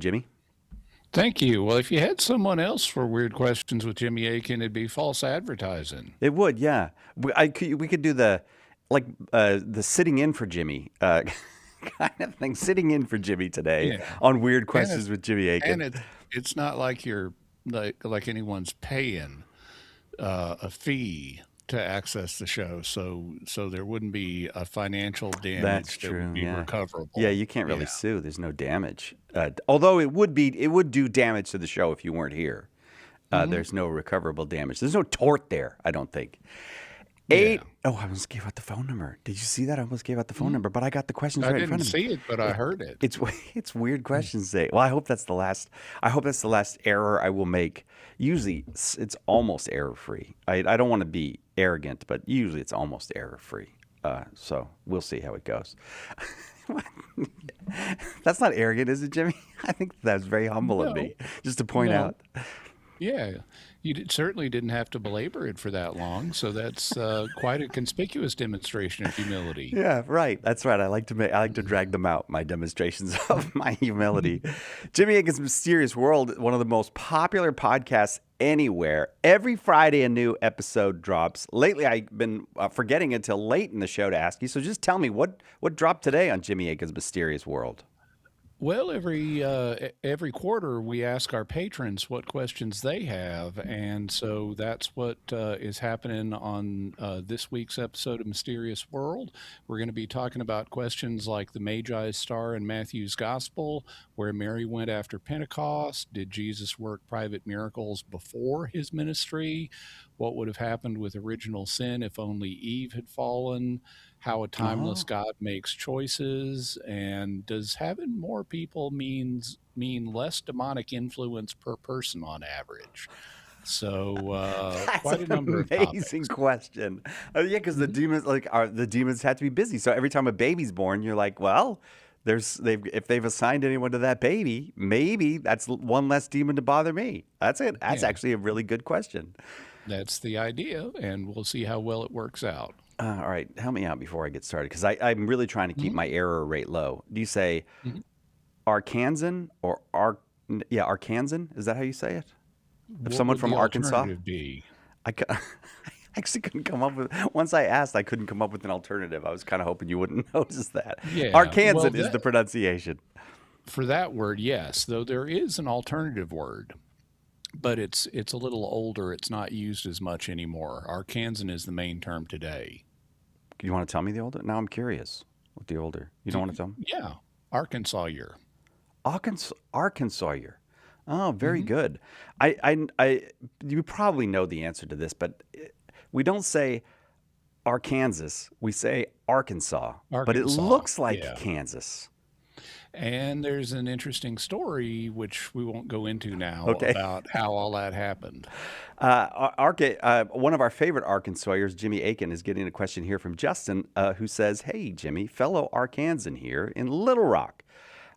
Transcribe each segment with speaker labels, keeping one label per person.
Speaker 1: Jimmy?
Speaker 2: Thank you. Well, if you had someone else for weird questions with Jimmy Akin, it'd be false advertising.
Speaker 1: It would, yeah. We could do like the sitting in for Jimmy kind of thing. Sitting in for Jimmy today
Speaker 2: Yeah,
Speaker 1: on weird
Speaker 2: and
Speaker 1: questions with Jimmy
Speaker 2: and
Speaker 1: Aiken.
Speaker 2: it's not like you're like anyone's paying a fee to access the show, so there wouldn't be a financial
Speaker 1: That's
Speaker 2: damage that would
Speaker 1: true.
Speaker 2: be
Speaker 1: Yeah, yeah.
Speaker 2: recoverable.
Speaker 1: You can't really
Speaker 2: Yeah.
Speaker 1: sue. There's no damage. Although it would do damage to the show if you weren't here.
Speaker 2: Hmm.
Speaker 1: There's no recoverable damage. There's no tort there. I don't think.
Speaker 2: Yeah.
Speaker 1: I almost gave out the phone number. Did you see that? I almost gave out the phone
Speaker 2: Hmm.
Speaker 1: number, but I got the questions
Speaker 2: I
Speaker 1: right in
Speaker 2: didn't
Speaker 1: front of me.
Speaker 2: see it, but I
Speaker 1: It,
Speaker 2: heard it.
Speaker 1: it's it's weird questions today. Well, I hope that's the last. I hope that's the last error I will make. Usually, it's almost error free. I don't want to be arrogant, but usually it's almost error free. So we'll see how it goes. That's not arrogant, is it, Jimmy? I think that's very humble of
Speaker 2: No,
Speaker 1: me, just to point
Speaker 2: no.
Speaker 1: out.
Speaker 2: Yeah, certainly didn't have to belabor it for that long, so that's quite a conspicuous demonstration of humility.
Speaker 1: Yeah, right. That's right. I like to drag them out, my demonstrations of my humility. Jimmy Akin's Mysterious World, one of the most popular podcasts anywhere. Every Friday a new episode drops. Lately I've been forgetting until late in the show to ask you. So just tell me what dropped today on Jimmy Akin's Mysterious World.
Speaker 2: Well, every quarter we ask our patrons what questions they have, and so that's what is happening on this week's episode of Mysterious World. We're going to be talking about questions like the Magi's star in Matthew's Gospel, where Mary went after Pentecost. Did Jesus work private miracles before his ministry? What would have happened with original sin if only Eve had fallen? How a timeless
Speaker 1: Oh.
Speaker 2: God makes choices, and does having more people mean less demonic influence per person on average? So
Speaker 1: That's
Speaker 2: quite a number
Speaker 1: an
Speaker 2: of
Speaker 1: amazing
Speaker 2: topics.
Speaker 1: question. Yeah, because the
Speaker 2: Mhm.
Speaker 1: demons are the demons have to be busy. So every time a baby's born, you're like, well, if they've assigned anyone to that baby, maybe that's one less demon to bother me. That's it. That's
Speaker 2: Yeah,
Speaker 1: actually a really good question.
Speaker 2: that's the idea, and we'll see how well it works out.
Speaker 1: All right, help me out before I get started because I'm really trying to keep
Speaker 2: Mhm.
Speaker 1: my error rate low. Do you say
Speaker 2: Mhm.
Speaker 1: Arkansan or Yeah, Arkansan? Is that how you say it? If
Speaker 2: What
Speaker 1: someone
Speaker 2: would
Speaker 1: from
Speaker 2: the
Speaker 1: Arkansas?
Speaker 2: alternative be?
Speaker 1: I actually couldn't come up with. Once I asked, I couldn't come up with an alternative. I was kind of hoping you wouldn't notice that.
Speaker 2: Yeah, well,
Speaker 1: Arkansan is
Speaker 2: that
Speaker 1: the pronunciation.
Speaker 2: for that word, yes, though there is an alternative word, but it's a little older. It's not used as much anymore. Arkansan is the main term today.
Speaker 1: You want to tell me the older? Now I'm curious. What the older? You don't want to tell me?
Speaker 2: Yeah, Arkansas year.
Speaker 1: Arkansas. Oh, very
Speaker 2: Hmm.
Speaker 1: good. You probably know the answer to this, but we don't say Arkansas. We say Arkansas, but it
Speaker 2: Arkansas.
Speaker 1: looks like
Speaker 2: Yeah.
Speaker 1: Kansas.
Speaker 2: And there's an interesting story, which we won't go into now,
Speaker 1: Okay.
Speaker 2: about how all that happened.
Speaker 1: One of our favorite Arkansasiers, Jimmy Aiken, is getting a question here from Justin, who says, "Hey, Jimmy, fellow Arkansan here in Little Rock.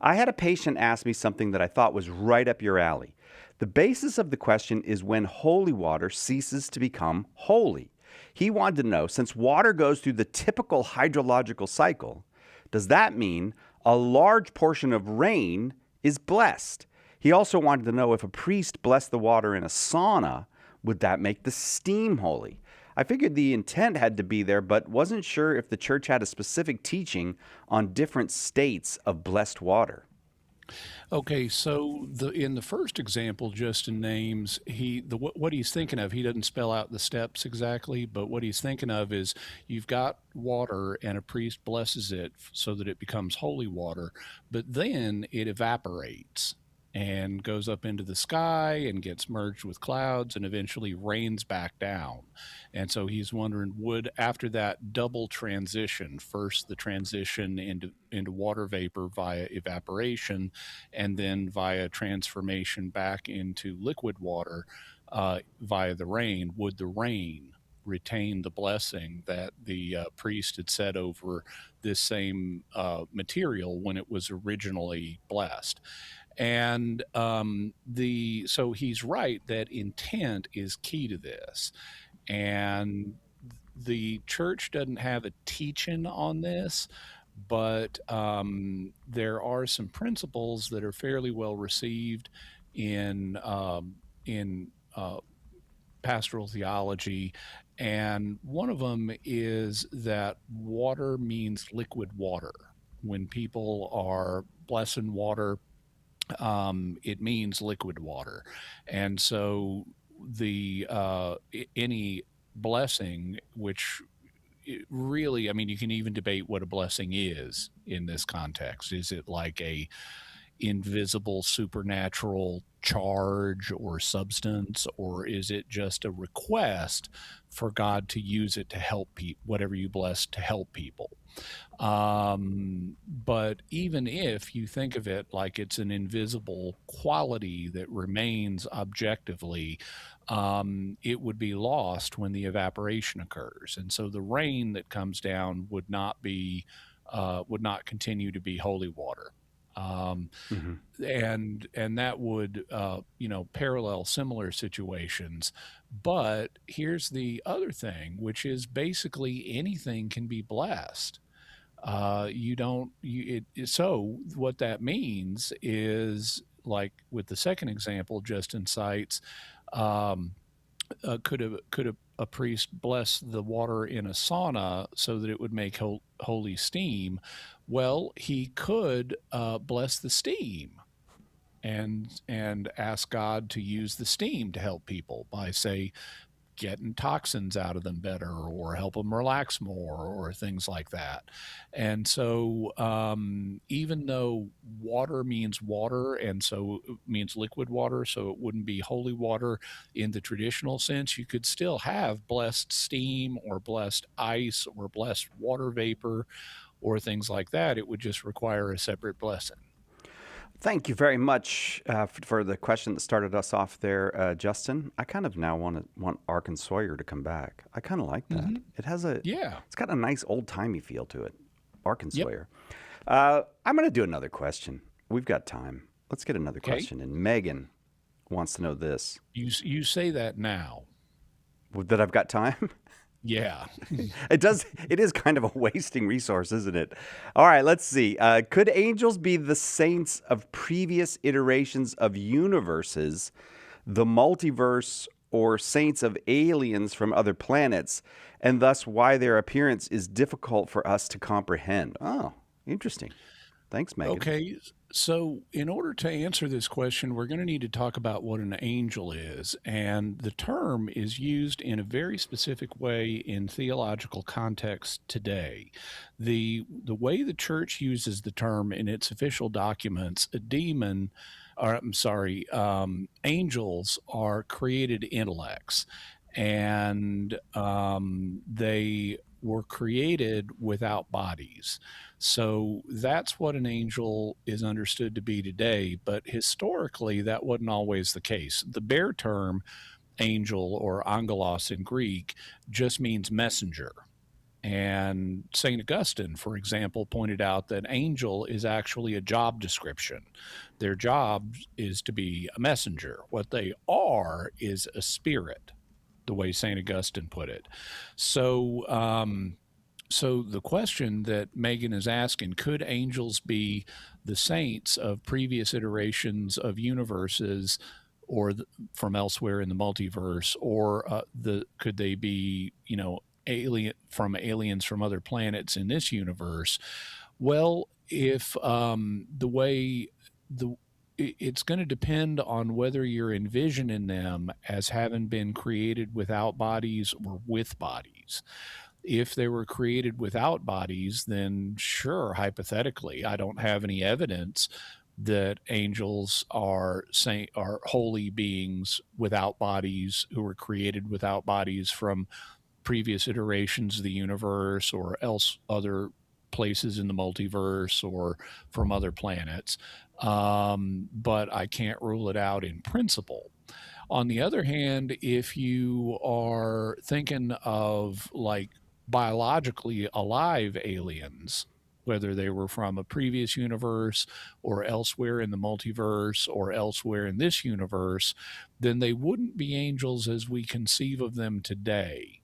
Speaker 1: I had a patient ask me something that I thought was right up your alley. The basis of the question is when holy water ceases to become holy. He wanted to know, since water goes through the typical hydrological cycle, does that mean a large portion of rain is blessed? He also wanted to know if a priest blessed the water in a sauna, would that make the steam holy? I figured the intent had to be there, but wasn't sure if the church had a specific teaching on different states of blessed water."
Speaker 2: Okay, so in the first example, Justin names what he's thinking of. He doesn't spell out the steps exactly, but what he's thinking of is you've got water and a priest blesses it so that it becomes holy water, but then it evaporates and goes up into the sky and gets merged with clouds and eventually rains back down. And so he's wondering, would after that double transition, first the transition into water vapor via evaporation, and then via transformation back into liquid water via the rain, would the rain retain the blessing that the priest had said over this same material when it was originally blessed? And the so he's right that intent is key to this, and the church doesn't have a teaching on this, but there are some principles that are fairly well received in in pastoral theology, and one of them is that water means liquid water. When people are blessing water, it means liquid water, and so any blessing, which really, I mean, you can even debate what a blessing is in this context. Is it like a invisible supernatural charge or substance, or is it just a request for God to use it to help people, whatever you bless to help people? But even if you think of it like it's an invisible quality that remains objectively, it would be lost when the evaporation occurs. And so the rain that comes down would not continue to be holy water. Um,
Speaker 1: Hmm.
Speaker 2: and that would parallel similar situations. But here's the other thing, which is basically anything can be blessed. You don't so what that means is, like with the second example Justin cites, um, could a priest bless the water in a sauna so that it would make holy steam? Well, he could bless the steam and ask God to use the steam to help people by, say, getting toxins out of them better, or help them relax more, or things like that. And so, even though water means water, and so it means liquid water, so it wouldn't be holy water in the traditional sense, you could still have blessed steam or blessed ice or blessed water vapor or things like that. It would just require a separate blessing.
Speaker 1: Thank you very much for the question that started us off there, Justin. I kind of now want Ark and Sawyer to come back. I kind of like that.
Speaker 2: Hmm. Yeah.
Speaker 1: It's got a nice old timey feel to it. Ark and
Speaker 2: Yep.
Speaker 1: Sawyer. I'm going to do another question. We've got time. Let's get another
Speaker 2: Okay.
Speaker 1: question. And Megan wants to know this.
Speaker 2: You say that now.
Speaker 1: That I've got time?
Speaker 2: Yeah.
Speaker 1: It does. It is kind of a wasting resource, isn't it? All right, let's see. Could angels be the saints of previous iterations of universes, the multiverse, or saints of aliens from other planets, and thus why their appearance is difficult for us to comprehend? Oh, interesting. Thanks, Megan.
Speaker 2: Okay, so in order to answer this question, we're going to need to talk about what an angel is. And the term is used in a very specific way in theological context today. The way the church uses the term in its official documents, a demon, or I'm sorry, angels are created intellects, and they were created without bodies. So that's what an angel is understood to be today. But historically, that wasn't always the case. The bare term angel, or angelos in Greek, just means messenger. And St. Augustine, for example, pointed out that angel is actually a job description. Their job is to be a messenger. What they are is a spirit, the way St. Augustine put it. So, so the question that Megan is asking, could angels be the saints of previous iterations of universes, or from elsewhere in the multiverse, or could they be, aliens from other planets in this universe? Well, if the way the it's going to depend on whether you're envisioning them as having been created without bodies or with bodies. If they were created without bodies, then sure, hypothetically, I don't have any evidence that angels are holy beings without bodies who were created without bodies from previous iterations of the universe, or else other places in the multiverse, or from other planets. But I can't rule it out in principle. On the other hand, if you are thinking of like biologically alive aliens, whether they were from a previous universe or elsewhere in the multiverse or elsewhere in this universe, then they wouldn't be angels as we conceive of them today.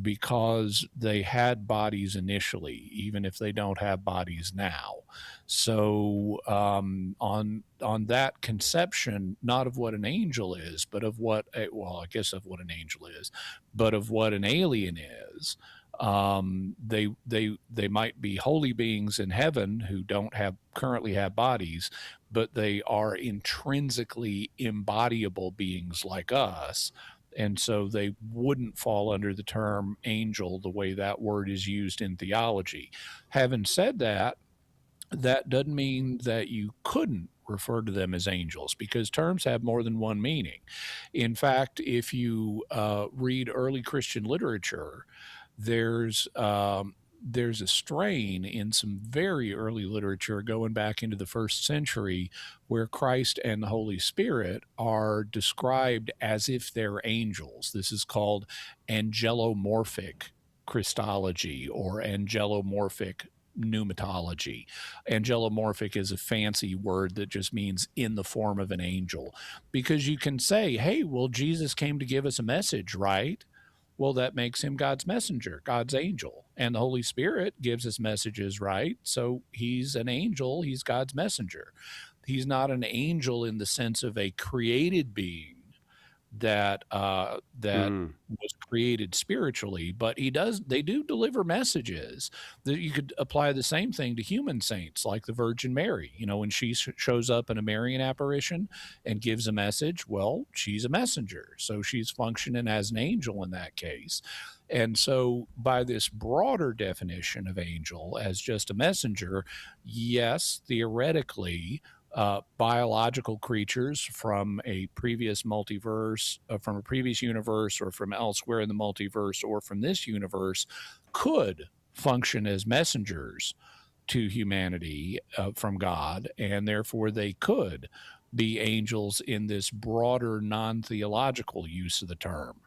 Speaker 2: because they had bodies initially, even if they don't have bodies now. So on that conception, not of what an angel is, but of what well, I guess of what an angel is, but of what an alien is. They might be holy beings in heaven who don't have currently have bodies, but they are intrinsically embodiable beings like us, and so they wouldn't fall under the term angel the way that word is used in theology. Having said that, that doesn't mean that you couldn't refer to them as angels, because terms have more than one meaning. In fact, if you read early Christian literature, there's there's a strain in some very early literature going back into the first century where Christ and the Holy Spirit are described as if they're angels. This is called angelomorphic Christology or angelomorphic pneumatology. Angelomorphic is a fancy word that just means in the form of an angel, because you can say, hey, well, Jesus came to give us a message, right? Well, that makes him God's messenger, God's angel. And the Holy Spirit gives us messages, right? So he's an angel, he's God's messenger. He's not an angel in the sense of a created being that
Speaker 1: Mm.
Speaker 2: was created spiritually, but they do deliver messages. That you could apply the same thing to human saints like the Virgin Mary. You know, when she shows up in a Marian apparition and gives a message, well, she's a messenger, so she's functioning as an angel in that case. And so, by this broader definition of angel as just a messenger, yes, theoretically, biological creatures from a previous multiverse, from a previous universe, or from elsewhere in the multiverse, or from this universe, could function as messengers to humanity from God, and therefore they could be angels in this broader non theological use of the term.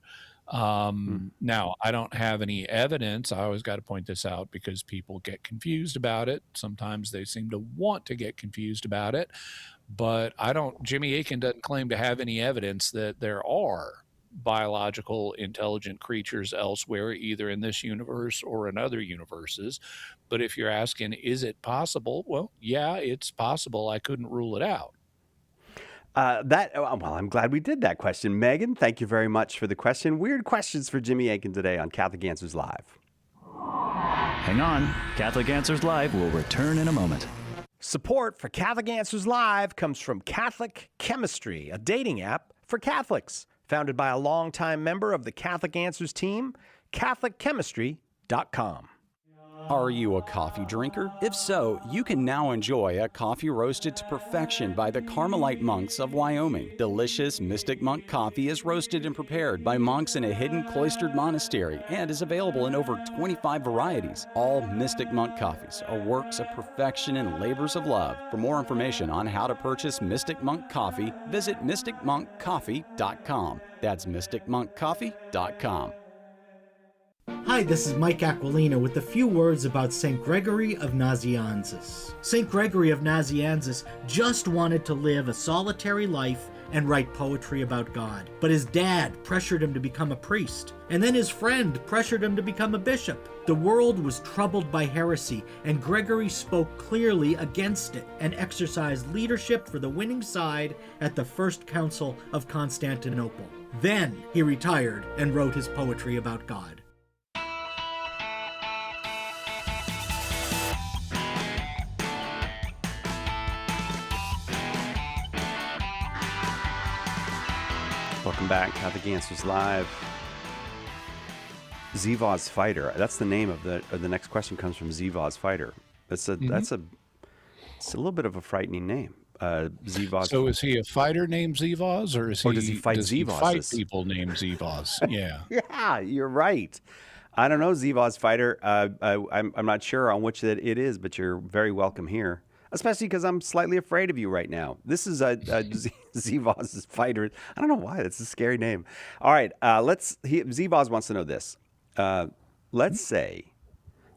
Speaker 1: Mm.
Speaker 2: Now, I don't have any evidence. I always got to point this out because people get confused about it. Sometimes they seem to want to get confused about it, but I don't. Jimmy Akin doesn't claim to have any evidence that there are biological intelligent creatures elsewhere, either in this universe or in other universes. But if you're asking, is it possible? Well, yeah, it's possible. I couldn't rule it out.
Speaker 1: Well, I'm glad we did that question. Megan, thank you very much for the question. Weird questions for Jimmy Akin today on Catholic Answers Live.
Speaker 3: Hang on. Catholic Answers Live will return in a moment.
Speaker 4: Support for Catholic Answers Live comes from Catholic Chemistry, a dating app for Catholics. Founded by a longtime member of the Catholic Answers team, CatholicChemistry.com.
Speaker 5: Are you a coffee drinker? If so, you can now enjoy a coffee roasted to perfection by the Carmelite monks of Wyoming. Delicious Mystic Monk coffee is roasted and prepared by monks in a hidden cloistered monastery and is available in over 25 varieties. All Mystic Monk coffees are works of perfection and labors of love. For more information on how to purchase Mystic Monk coffee, visit mysticmonkcoffee.com. That's mysticmonkcoffee.com.
Speaker 6: Hi, this is Mike Aquilina with a few words about St. Gregory of Nazianzus. St. Gregory of Nazianzus just wanted to live a solitary life and write poetry about God. But his dad pressured him to become a priest, and then his friend pressured him to become a bishop. The world was troubled by heresy, and Gregory spoke clearly against it and exercised leadership for the winning side at the First Council of Constantinople. Then he retired and wrote his poetry about God.
Speaker 1: Welcome back, Catholic Answers Live. Zivaz Fighter. That's the name of the next question. Comes from Zivaz Fighter. It's a little bit of a frightening name. Zivaz.
Speaker 2: So is he a fighter named Zivaz, or
Speaker 1: does he fight
Speaker 2: does he
Speaker 1: Zivazes?
Speaker 2: fight people named Zivaz? Yeah.
Speaker 1: Yeah, you're right. I don't know, Zivaz Fighter. I'm not sure on which that it is, but you're very welcome here. Especially because I'm slightly afraid of you right now. This is Zivaz's Fighter. I don't know why. That's a scary name. All right, Zivaz wants to know this. Let's say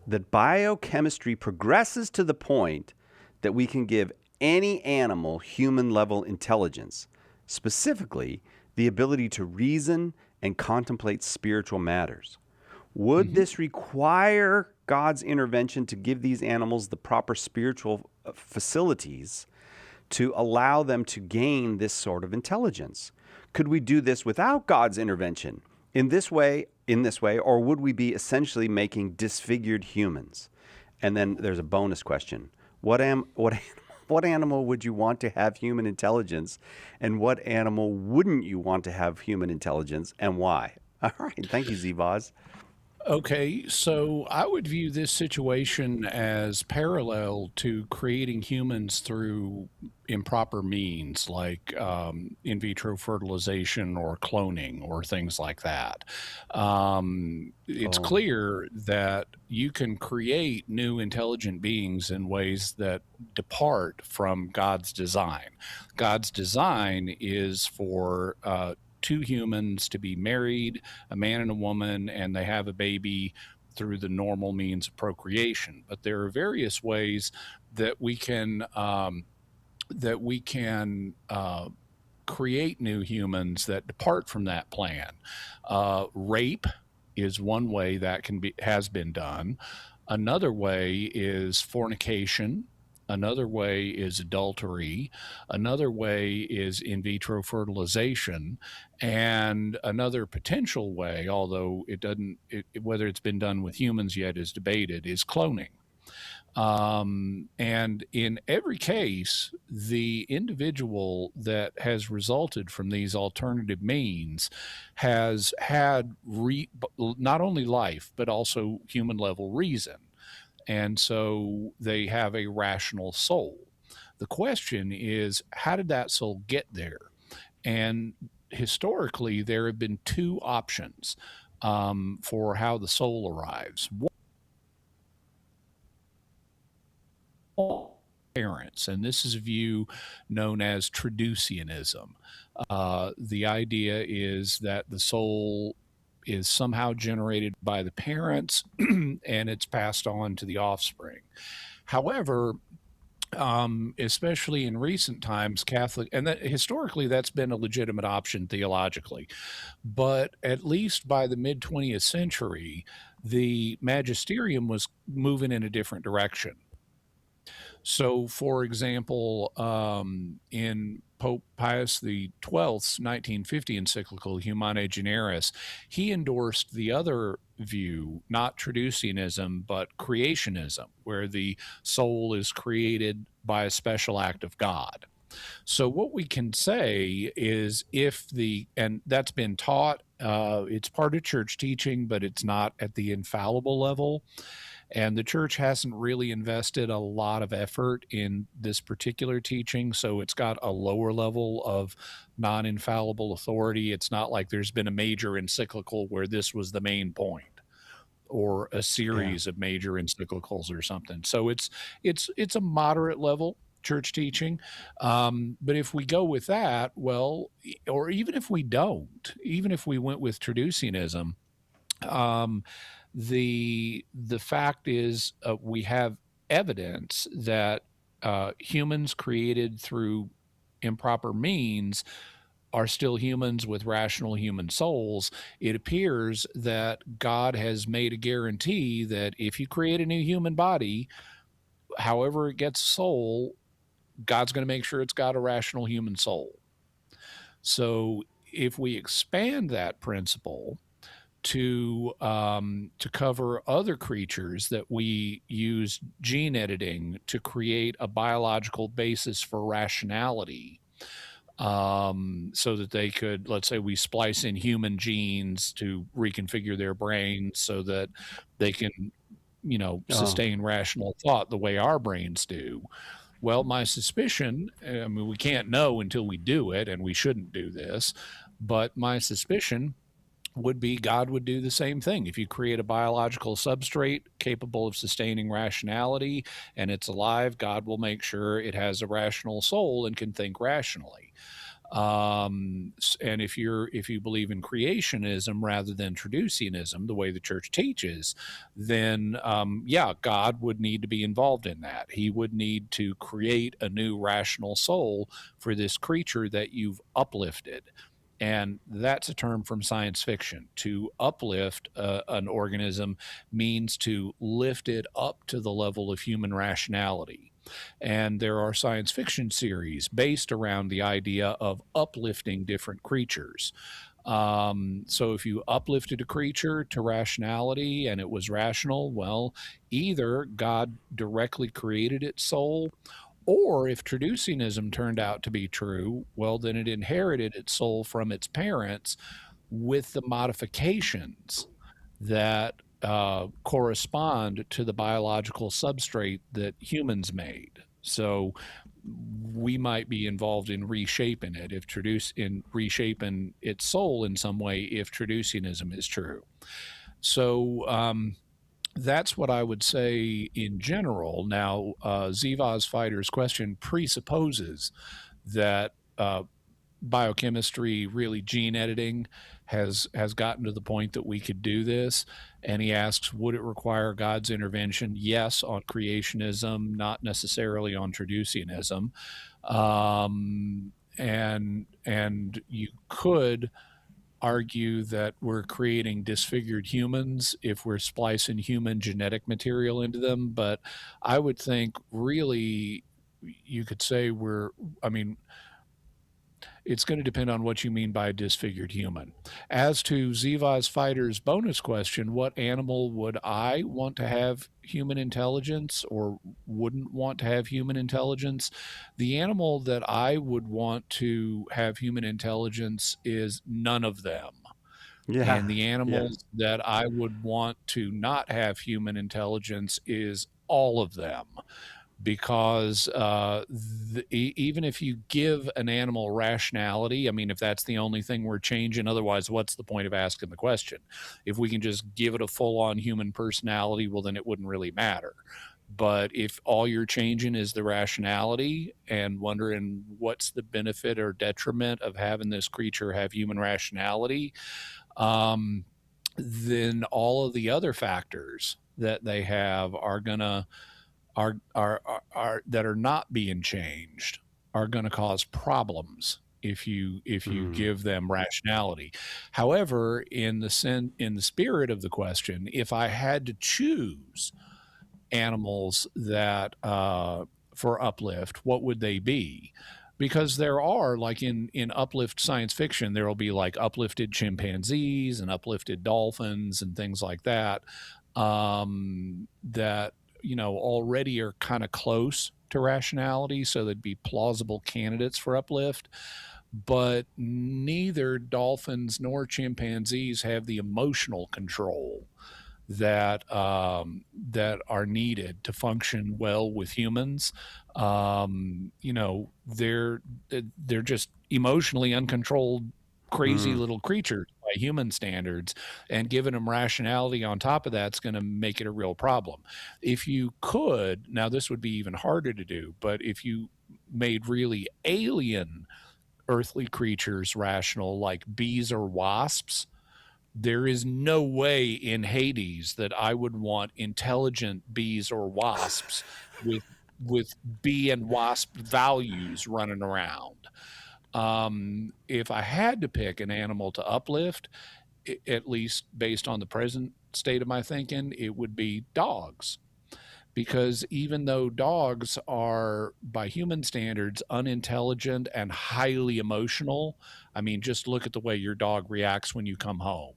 Speaker 1: that biochemistry progresses to the point that we can give any animal human-level intelligence, specifically the ability to reason and contemplate spiritual matters. Would this require God's intervention to give these animals the proper spiritual facilities to allow them to gain this sort of intelligence? Could we do this without God's intervention in this way, or would we be essentially making disfigured humans? And then there's a bonus question. What animal would you want to have human intelligence, and what animal wouldn't you want to have human intelligence, and why? All right. Thank you, Zvoz.
Speaker 2: Okay, so I would view this situation as parallel to creating humans through improper means like in vitro fertilization or cloning or things like that. It's clear that you can create new intelligent beings in ways that depart from God's design. God's design is for two humans to be married, a man and a woman, and they have a baby through the normal means of procreation. But there are various ways that we can create new humans that depart from that plan. Rape is one way that has been done. Another way is fornication. Another way is adultery. Another way is in vitro fertilization. And another potential way, although whether it's been done with humans yet is debated, is cloning. And in every case, the individual that has resulted from these alternative means has had not only life, but also human level reason. And so they have a rational soul. The question is, how did that soul get there? And historically, there have been two options for how the soul arrives. One, parents, and this is a view known as traducianism. The idea is that the soul is somehow generated by the parents and it's passed on to the offspring. However, especially in recent times, Catholic, and that historically that's been a legitimate option theologically, but at least by the mid 20th century, the magisterium was moving in a different direction. So, for example, in Pope Pius XII's 1950 encyclical Humanae Generis, he endorsed the other view, not traducianism, but creationism, where the soul is created by a special act of God. So what we can say is and that's been taught, it's part of church teaching, but it's not at the infallible level. And the church hasn't really invested a lot of effort in this particular teaching, so it's got a lower level of non-infallible authority. It's not like there's been a major encyclical where this was the main point, or a series of major encyclicals or something. So it's a moderate level church teaching. But if we go with that, well, or even if we don't, even if we went with traducianism, the fact is we have evidence that humans created through improper means are still humans with rational human souls. It appears that God has made a guarantee that if you create a new human body, however it gets a soul, God's going to make sure it's got a rational human soul. So if we expand that principle to cover other creatures, that we use gene editing to create a biological basis for rationality, so that they could, let's say we splice in human genes to reconfigure their brains so that they can, sustain rational thought the way our brains do. Well, my suspicion, I mean, we can't know until we do it, and we shouldn't do this, but my suspicion would be God would do the same thing. If you create a biological substrate capable of sustaining rationality and it's alive, God will make sure it has a rational soul and can think rationally. And if you believe in creationism rather than traducianism, the way the church teaches, then God would need to be involved in that. He would need to create a new rational soul for this creature that you've uplifted. And that's a term from science fiction. To uplift an organism means to lift it up to the level of human rationality. And there are science fiction series based around the idea of uplifting different creatures. So if you uplifted a creature to rationality and it was rational, well, either God directly created its soul, or if traducianism turned out to be true, well, then it inherited its soul from its parents with the modifications that correspond to the biological substrate that humans made. So we might be involved in reshaping it in reshaping its soul in some way if traducianism is true. So that's what I would say in general. Now, Zivaz Fighter's question presupposes that biochemistry, really gene editing, has gotten to the point that we could do this. And he asks, would it require God's intervention? Yes, on creationism, not necessarily on traducianism. And you could argue that we're creating disfigured humans if we're splicing human genetic material into them. But I would think really you could say I mean, it's going to depend on what you mean by disfigured human. As to Zivaz Fighter's bonus question, what animal would I want to have human intelligence or wouldn't want to have human intelligence? The animal that I would want to have human intelligence is none of them.
Speaker 1: Yeah.
Speaker 2: And the
Speaker 1: Yeah.
Speaker 2: animals that I would want to not have human intelligence is all of them. Because even if you give an animal rationality, I mean, if that's the only thing we're changing, otherwise, what's the point of asking the question? If we can just give it a full on human personality, well, then it wouldn't really matter. But if all you're changing is the rationality and wondering what's the benefit or detriment of having this creature have human rationality, then all of the other factors that they have are gonna are that are not being changed are going to cause problems if you give them rationality. However, in the spirit of the question, if I had to choose animals that for uplift, what would they be? Because there are, like in uplift science fiction, there will be like uplifted chimpanzees and uplifted dolphins and things like that, that already are kind of close to rationality, so they'd be plausible candidates for uplift. But neither dolphins nor chimpanzees have the emotional control that that are needed to function well with humans. They're just emotionally uncontrolled, crazy little creatures by human standards, and giving them rationality on top of that's going to make it a real problem. If you could, now this would be even harder to do, but if you made really alien earthly creatures rational, like bees or wasps, there is no way in Hades that I would want intelligent bees or wasps with bee and wasp values running around. If I had to pick an animal to uplift, at least based on the present state of my thinking, it would be dogs. Because even though dogs are, by human standards, unintelligent and highly emotional, I mean, just look at the way your dog reacts when you come home.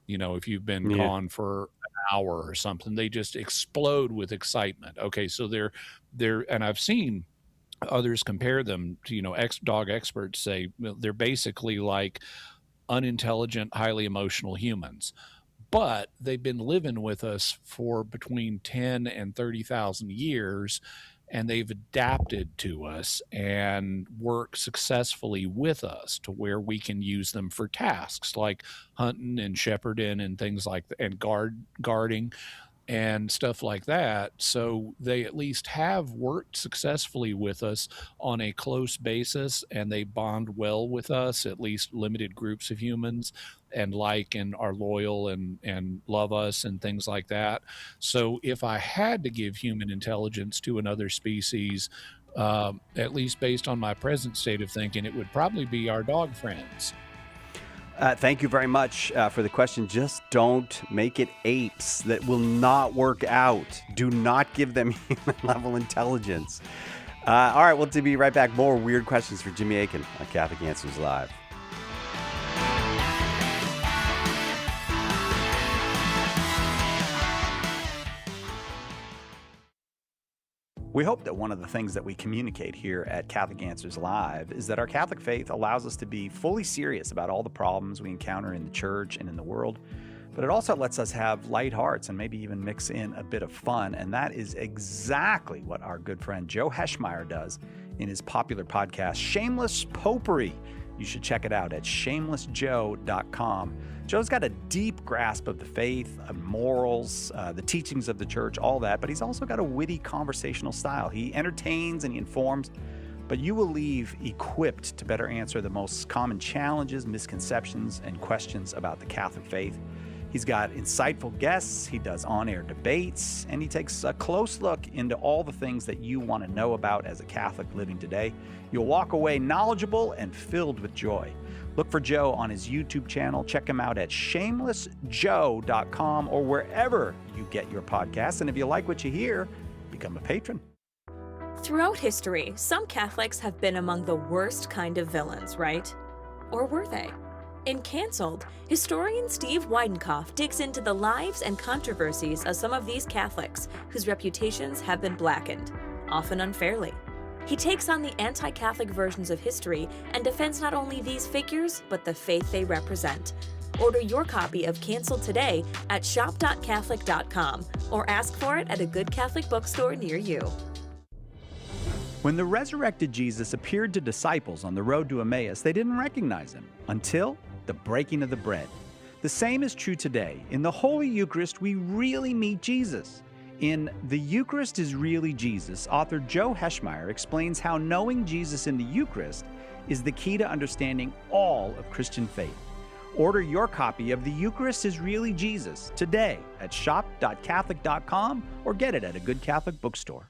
Speaker 2: If you've been
Speaker 1: Yeah.
Speaker 2: gone for an hour or something, they just explode with excitement. Okay, so and I've seen others compare them to, dog experts say, well, they're basically like unintelligent, highly emotional humans. But they've been living with us for between 10 and 30,000 years, and they've adapted to us and work successfully with us to where we can use them for tasks like hunting and shepherding and things like that, and guarding and stuff like that. So they at least have worked successfully with us on a close basis, and they bond well with us, at least limited groups of humans, and are loyal and love us and things like that. So if I had to give human intelligence to another species, at least based on my present state of thinking, it would probably be our dog friends.
Speaker 1: Thank you very much for the question. Just don't make it apes. That will not work out. Do not give them human level intelligence. All right, we'll be right back. More weird questions for Jimmy Akin on Catholic Answers Live. We hope that one of the things that we communicate here at Catholic Answers Live is that our Catholic faith allows us to be fully serious about all the problems we encounter in the church and in the world, but it also lets us have light hearts and maybe even mix in a bit of fun. And that is exactly what our good friend Joe Heschmeyer does in his popular podcast, Shameless Popery. You should check it out at shamelessjoe.com. Joe's got a deep grasp of the faith, morals, the teachings of the church, all that, but he's also got a witty conversational style. He entertains and he informs, but you will leave equipped to better answer the most common challenges, misconceptions, and questions about the Catholic faith. He's got insightful guests, he does on-air debates, and he takes a close look into all the things that you want to know about as a Catholic living today. You'll walk away knowledgeable and filled with joy. Look for Joe on his YouTube channel. Check him out at shamelessjoe.com or wherever you get your podcasts. And if you like what you hear, become a patron.
Speaker 7: Throughout history, some Catholics have been among the worst kind of villains, right? Or were they? In Cancelled, historian Steve Weidenkopf digs into the lives and controversies of some of these Catholics whose reputations have been blackened, often unfairly. He takes on the anti-Catholic versions of history and defends not only these figures, but the faith they represent. Order your copy of Cancelled today at shop.catholic.com or ask for it at a good Catholic bookstore near you.
Speaker 1: When the resurrected Jesus appeared to disciples on the road to Emmaus, they didn't recognize him until the breaking of the bread. The same is true today. In the Holy Eucharist, we really meet Jesus. In The Eucharist is Really Jesus, author Joe Heschmeyer explains how knowing Jesus in the Eucharist is the key to understanding all of Christian faith. Order your copy of The Eucharist is Really Jesus today at shop.catholic.com or get it at a good Catholic bookstore.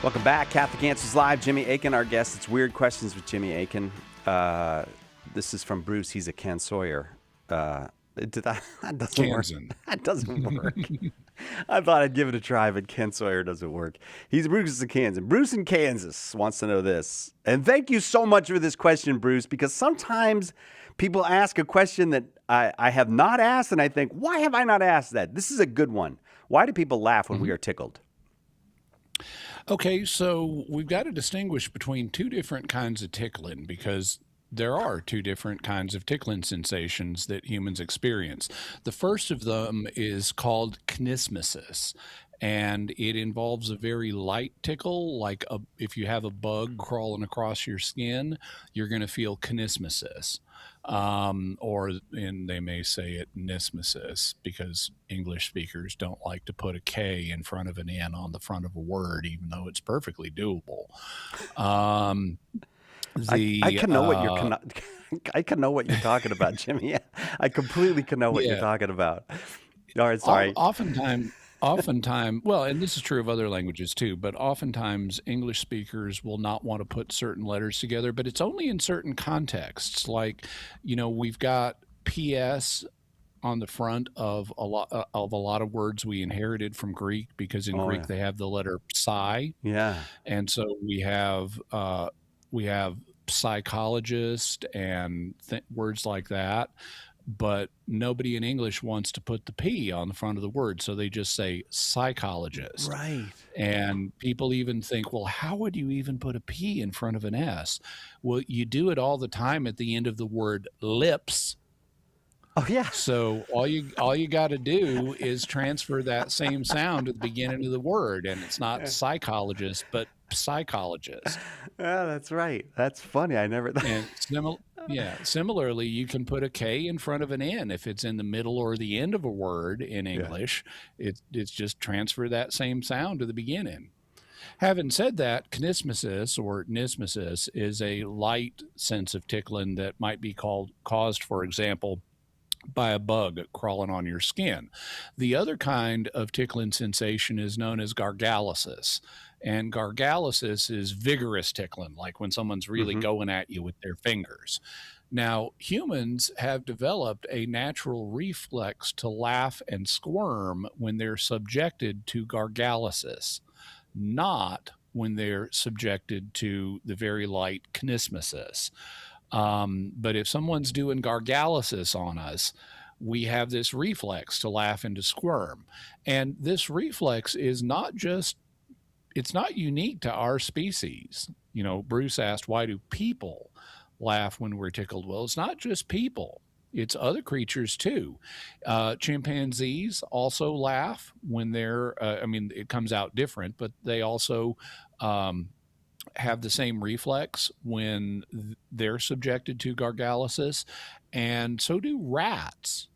Speaker 1: Welcome back. Catholic Answers Live. Jimmy Akin, our guest. It's Weird Questions with Jimmy Akin. This is from Bruce. He's a Ken Sawyer. That doesn't work. That doesn't work. I thought I'd give it a try, but Ken Sawyer doesn't work. Bruce is a Kansas. Bruce in Kansas wants to know this. And thank you so much for this question, Bruce, because sometimes people ask a question that I have not asked, and I think, why have I not asked that? This is a good one. Why do people laugh when we are tickled?
Speaker 2: Okay, so we've got to distinguish between two different kinds of tickling because there are two different kinds of tickling sensations that humans experience. The first of them is called kinesmesis, and it involves a very light tickle, like if you have a bug crawling across your skin, you're going to feel kinesmesis. And they may say it nismesis because English speakers don't like to put a K in front of an N on the front of a word, even though it's perfectly doable. I can know I can know what you're talking about, Jimmy. I completely can know what you're talking about. All right, sorry. Oftentimes, well, and this is true of other languages too, but oftentimes English speakers will not want to put certain letters together, but it's only in certain contexts. Like, we've got PS on the front of a lot of words we inherited from Greek because in Greek they have the letter psi.
Speaker 1: Yeah.
Speaker 2: And so we have psychologist and words like that. But nobody in English wants to put the P on the front of the word, so they just say psychologist.
Speaker 1: Right.
Speaker 2: And people even think, well, how would you even put a P in front of an S? Well, you do it all the time at the end of the word lips.
Speaker 1: Oh, yeah.
Speaker 2: So all you got to do is transfer that same sound at the beginning of the word, and it's not psychologist, but psychologist.
Speaker 1: Yeah, that's right. That's funny. I never.
Speaker 2: And similarly, you can put a K in front of an N if it's in the middle or the end of a word in English. Yeah. It's just transfer that same sound to the beginning. Having said that, kinesmesis or nismesis is a light sense of tickling that might be caused, for example, by a bug crawling on your skin. The other kind of tickling sensation is known as gargalysis. And gargalysis is vigorous tickling, like when someone's really
Speaker 1: Mm-hmm.
Speaker 2: going at you with their fingers. Now, humans have developed a natural reflex to laugh and squirm when they're subjected to gargalysis, not when they're subjected to the very light kinesmesis. But if someone's doing gargalysis on us, we have this reflex to laugh and to squirm. And this reflex is not just, it's not unique to our species. You know, Bruce asked, why do people laugh when we're tickled? Well, it's not just people. It's other creatures too. Chimpanzees also laugh when they're, I mean, it comes out different, but they also um, have the same reflex when they're subjected to gargalysis, and so do rats.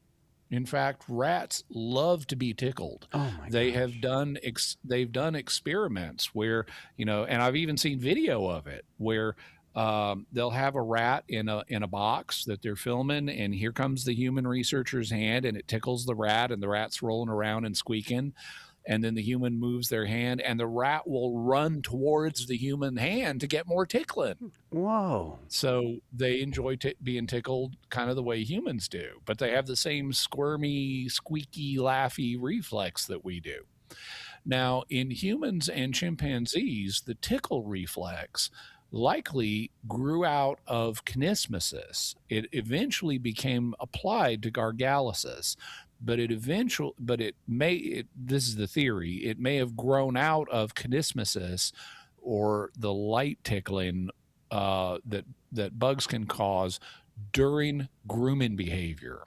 Speaker 2: In fact, rats love to be tickled.
Speaker 1: Oh my
Speaker 2: They
Speaker 1: gosh.
Speaker 2: have done they've done experiments where, you know, and I've even seen video of it where they'll have a rat in a box that they're filming, and here comes the human researcher's hand, and it tickles the rat, and the rat's rolling around and squeaking, and then the human moves their hand, and the rat will run towards the human hand to get more tickling.
Speaker 1: Whoa.
Speaker 2: So they enjoy being tickled kind of the way humans do, but they have the same squirmy, squeaky, laughy reflex that we do. Now, in humans and chimpanzees, the tickle reflex likely grew out of kinesmesis. It eventually became applied to gargalysis, but this is the theory, it may have grown out of kinesmesis, or the light tickling that bugs can cause during grooming behavior.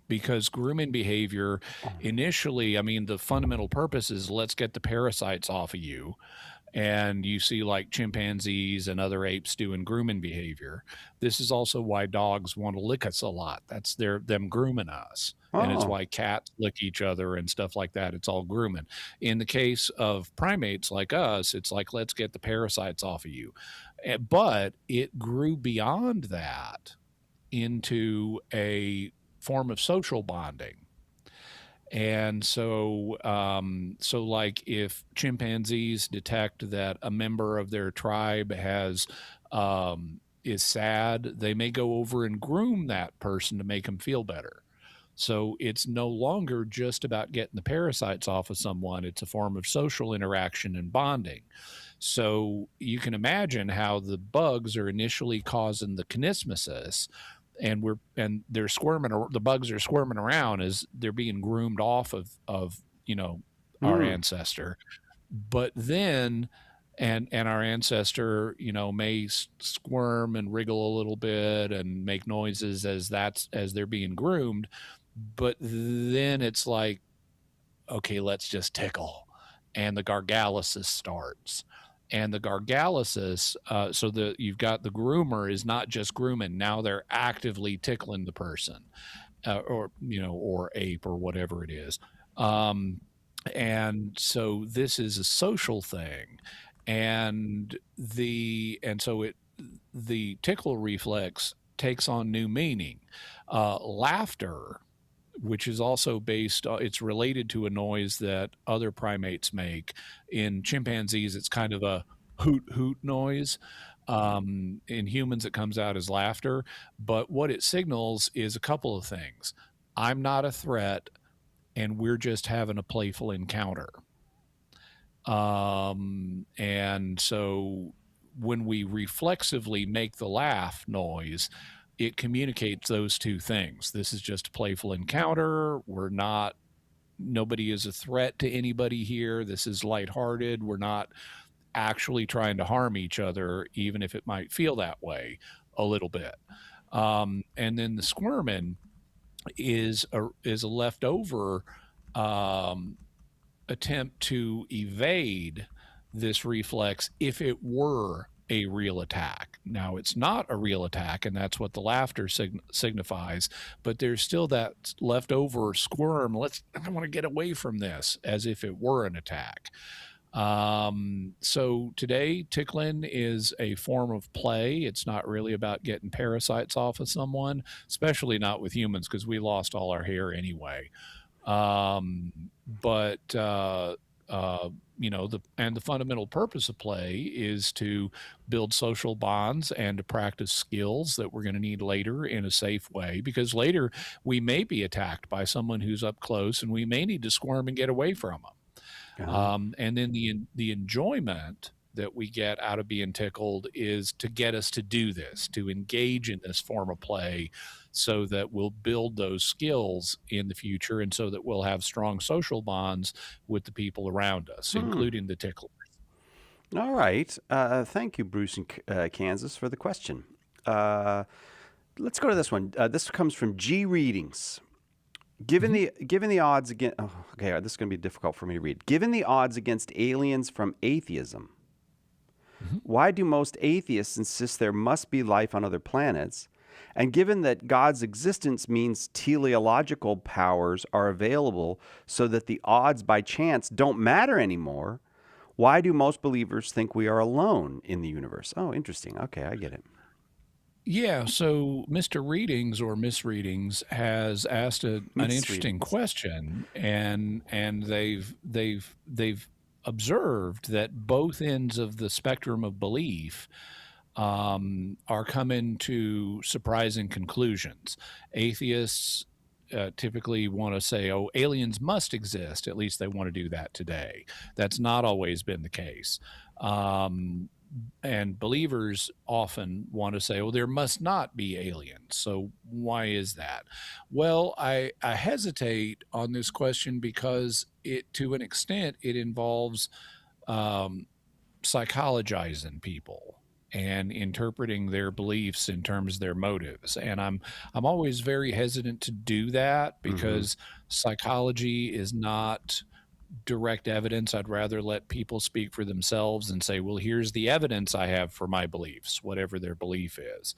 Speaker 2: Because grooming behavior initially, I mean, the fundamental purpose is let's get the parasites off of you. And you see like chimpanzees and other apes doing grooming behavior. This is also why dogs want to lick us a lot. That's them grooming us. And it's
Speaker 1: Oh.
Speaker 2: why cats lick each other and stuff like that. It's all grooming. In the case of primates like us, it's like, let's get the parasites off of you. But it grew beyond that into a form of social bonding. And so like if chimpanzees detect that a member of their tribe is sad, they may go over and groom that person to make them feel better. So it's no longer just about getting the parasites off of someone. It's a form of social interaction and bonding. So you can imagine how the bugs are initially causing the kinesmesis, and they're squirming. The bugs are squirming around as they're being groomed off of our ancestor. But then, and our ancestor, may squirm and wriggle a little bit and make noises as they're being groomed. But then it's like, okay, let's just tickle, and the gargalysis starts. And the gargalysis, you've got the groomer is not just grooming. Now they're actively tickling the person, or ape or whatever it is. And so this is a social thing, the tickle reflex takes on new meaning. Laughter, which is also it's related to a noise that other primates make. In chimpanzees, it's kind of a hoot hoot noise. In humans, it comes out as laughter. But what it signals is a couple of things. I'm not a threat, and we're just having a playful encounter. And so when we reflexively make the laugh noise, it communicates those two things. This is just a playful encounter. Nobody is a threat to anybody here. This is lighthearted. We're not actually trying to harm each other, even if it might feel that way a little bit. And then the squirming is a leftover attempt to evade this reflex if it were a real attack. Now, it's not a real attack, and that's what the laughter signifies, but there's still that leftover squirm. I want to get away from this, as if it were an attack. So today, tickling is a form of play. It's not really about getting parasites off of someone, especially not with humans because we lost all our hair anyway. Um, but uh, the fundamental purpose of play is to build social bonds and to practice skills that we're going to need later in a safe way. Because later we may be attacked by someone who's up close, and we may need to squirm and get away from them.
Speaker 1: Uh-huh.
Speaker 2: And then the enjoyment that we get out of being tickled is to get us to do this, to engage in this form of play, so that we'll build those skills in the future, and so that we'll have strong social bonds with the people around us, including the ticklers.
Speaker 1: All right. Thank you, Bruce in Kansas, for the question. Uh, let's go to this one. This comes from G Readings. Given the odds against, okay, this is going to be difficult for me to read. Given the odds against aliens from atheism, why do most atheists insist there must be life on other planets? And given that God's existence means teleological powers are available so that the odds by chance don't matter anymore, why do most believers think we are alone in the universe? Oh, interesting. Okay, I get it.
Speaker 2: Yeah, so Mr. Readings or Misreadings has asked an interesting
Speaker 1: Misreadings.
Speaker 2: question, and they've observed that both ends of the spectrum of belief are coming to surprising conclusions. Atheists typically want to say, "Oh, aliens must exist." At least they want to do that today. That's not always been the case. Um, and believers often want to say, "Oh, there must not be aliens." So why is that? Well, I hesitate on this question because to an extent, it involves um, psychologizing people and interpreting their beliefs in terms of their motives. And I'm always very hesitant to do that
Speaker 1: Mm-hmm.
Speaker 2: because psychology is not direct evidence. I'd rather let people speak for themselves and say, well, here's the evidence I have for my beliefs, whatever their belief is.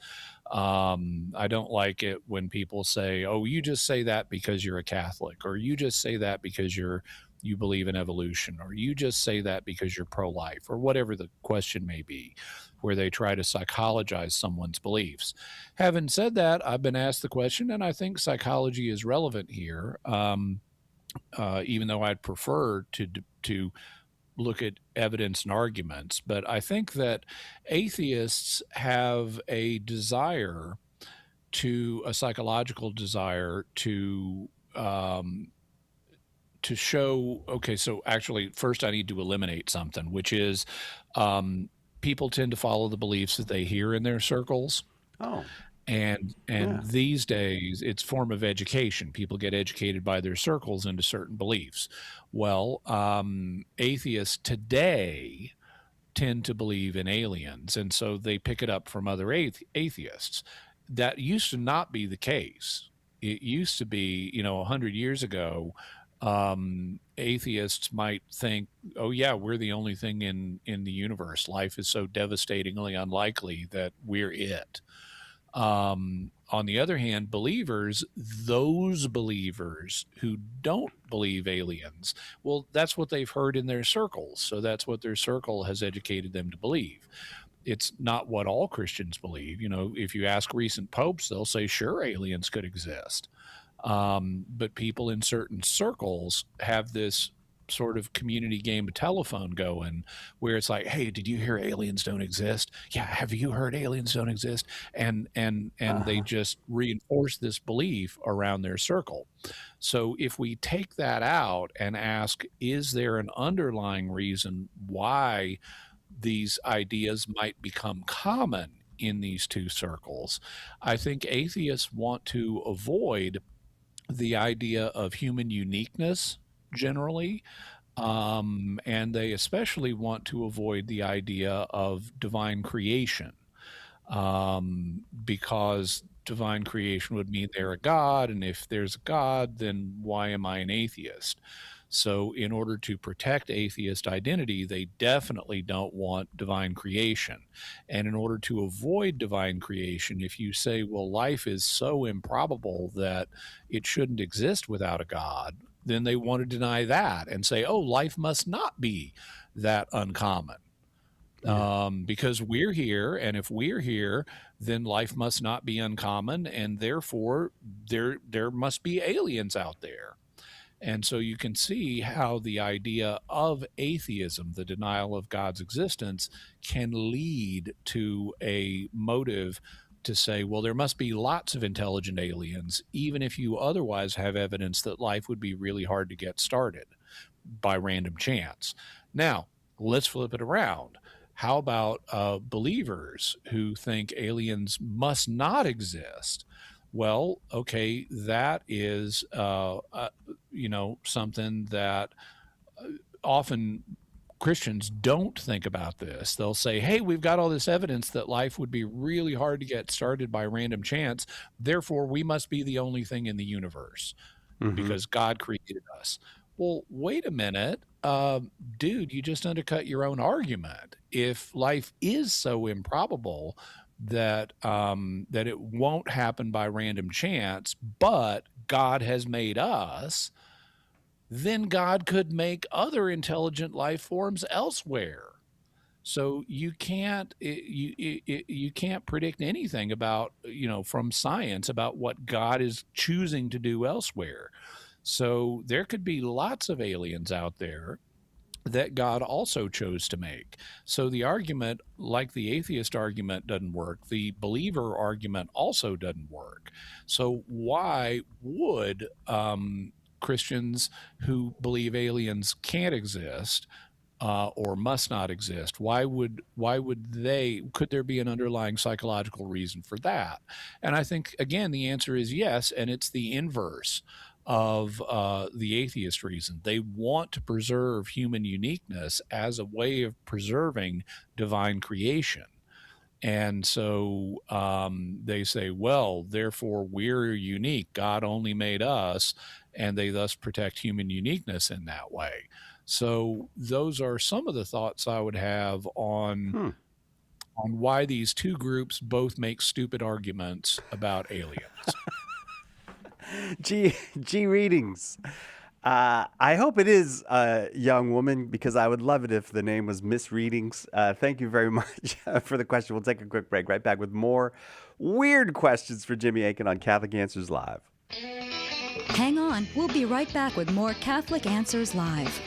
Speaker 2: I don't like it when people say, oh, you just say that because you're a Catholic, or you just say that because you believe in evolution, or you just say that because you're pro-life, or whatever the question may be, where they try to psychologize someone's beliefs. Having said that, I've been asked the question, and I think psychology is relevant here. Even though I'd prefer to look at evidence and arguments. But I think that atheists have a psychological desire um, to show. Okay, so actually, first I need to eliminate something, which is um, people tend to follow the beliefs that they hear in their circles.
Speaker 1: Oh,
Speaker 2: And
Speaker 1: yeah.
Speaker 2: these days it's form of education. People get educated by their circles into certain beliefs. Well, atheists today tend to believe in aliens, and so they pick it up from other atheists. That used to not be the case. It used to be, 100 years ago, atheists might think, oh yeah, we're the only thing in the universe. Life is so devastatingly unlikely that we're it. On the other hand, those believers who don't believe aliens, well, that's what they've heard in their circles. So that's what their circle has educated them to believe. It's not what all Christians believe. If you ask recent popes, they'll say, sure, aliens could exist. But people in certain circles have this sort of community game of telephone going where it's like, hey, did you hear aliens don't exist? Yeah, have you heard aliens don't exist? And they
Speaker 1: Uh-huh.
Speaker 2: just reinforce this belief around their circle. So if we take that out and ask, is there an underlying reason why these ideas might become common in these two circles? I think atheists want to avoid the idea of human uniqueness generally, and they especially want to avoid the idea of divine creation, because divine creation would mean they're a god, and if there's a god, then why am I an atheist? So, in order to protect atheist identity, they definitely don't want divine creation. And in order to avoid divine creation, if you say, well, life is so improbable that it shouldn't exist without a God, then they want to deny that and say, oh, life must not be that uncommon. Because we're here, and if we're here, then life must not be uncommon, and therefore there must be aliens out there. And so you can see how the idea of atheism, the denial of God's existence, can lead to a motive to say, well, there must be lots of intelligent aliens, even if you otherwise have evidence that life would be really hard to get started by random chance. Now, let's flip it around. How about believers who think aliens must not exist? Well, okay, that is, something that often Christians don't think about this. They'll say, hey, we've got all this evidence that life would be really hard to get started by random chance. Therefore, we must be the only thing in the universe because God created us. Well, wait a minute. Dude, you just undercut your own argument. If life is so improbable that it won't happen by random chance, but God has made us, then God could make other intelligent life forms elsewhere. So you can't predict anything about, from science about what God is choosing to do elsewhere. So there could be lots of aliens out there that God also chose to make. So the argument, like the atheist argument, doesn't work. The believer argument also doesn't work. So why would Christians who believe aliens can't exist or must not exist, could there be an underlying psychological reason for that? And I think, again, the answer is yes, and it's the inverse of the atheist reason. They want to preserve human uniqueness as a way of preserving divine creation. And so they say, well, therefore we're unique. God only made us, and they thus protect human uniqueness in that way. So those are some of the thoughts I would have on why these two groups both make stupid arguments about aliens.
Speaker 1: G readings. I hope it is a young woman, because I would love it if the name was Miss Readings. Thank you very much for the question. We'll take a quick break. Right back with more weird questions for Jimmy Akin on Catholic Answers Live.
Speaker 8: Hang on. We'll be right back with more Catholic Answers Live.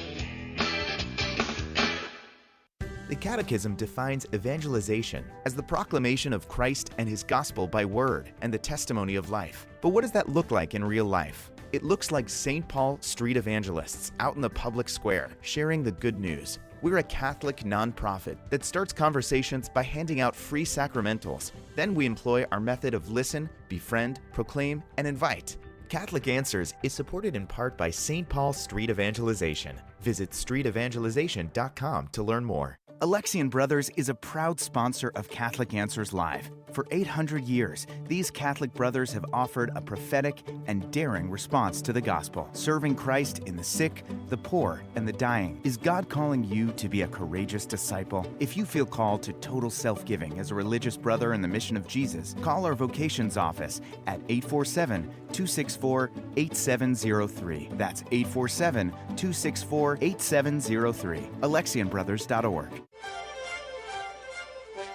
Speaker 9: The Catechism defines evangelization as the proclamation of Christ and His gospel by word and the testimony of life. But what does that look like in real life? It looks like St. Paul street evangelists out in the public square sharing the good news. We're a Catholic nonprofit that starts conversations by handing out free sacramentals. Then we employ our method of listen, befriend, proclaim, and invite. Catholic Answers is supported in part by St. Paul Street Evangelization. Visit streetevangelization.com to learn more. Alexian Brothers is a proud sponsor of Catholic Answers Live. For 800 years, these Catholic brothers have offered a prophetic and daring response to the gospel, serving Christ in the sick, the poor, and the dying. Is God calling you to be a courageous disciple? If you feel called to total self-giving as a religious brother in the mission of Jesus, call our vocations office at 847-264-8703. That's 847-264-8703. AlexianBrothers.org.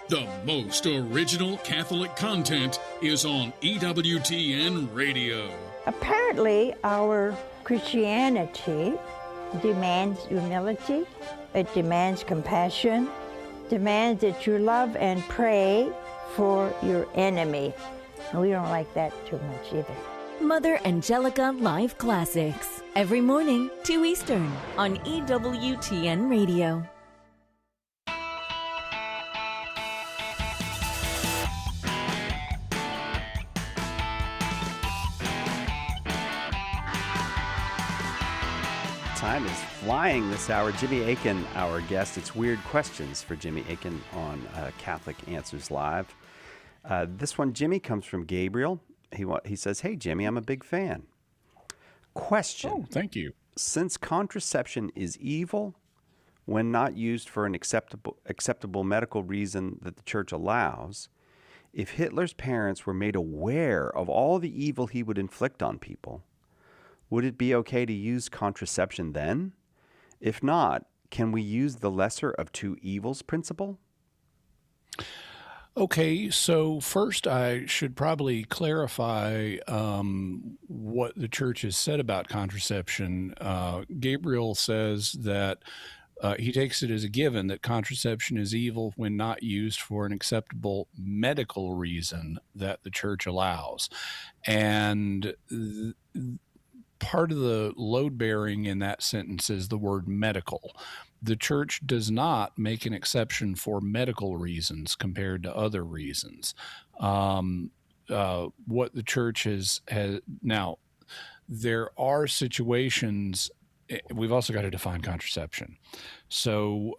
Speaker 10: The most original Catholic content is on EWTN Radio.
Speaker 11: Apparently, our Christianity demands humility, it demands compassion, demands that you love and pray for your enemy. And we don't like that too much either.
Speaker 7: Mother Angelica Live Classics, every morning, 2 Eastern, on EWTN Radio.
Speaker 1: Time is flying this hour. Jimmy Akin, our guest. It's Weird Questions for Jimmy Akin on Catholic Answers Live. This one, Jimmy, comes from Gabriel. He says, hey, Jimmy, I'm a big fan. Question.
Speaker 2: Oh, thank you.
Speaker 1: Since contraception is evil when not used for an acceptable medical reason that the church allows, if Hitler's parents were made aware of all the evil he would inflict on people, Would it be okay to use contraception then? If not, can we use the lesser of two evils principle?
Speaker 2: Okay, so first I should probably clarify what the church has said about contraception. Gabriel says that he takes it as a given that contraception is evil when not used for an acceptable medical reason that the church allows. And part of the load bearing in that sentence is the word medical. The church does not make an exception for medical reasons compared to other reasons. What the church has now, there are situations. We've also got to define contraception. So,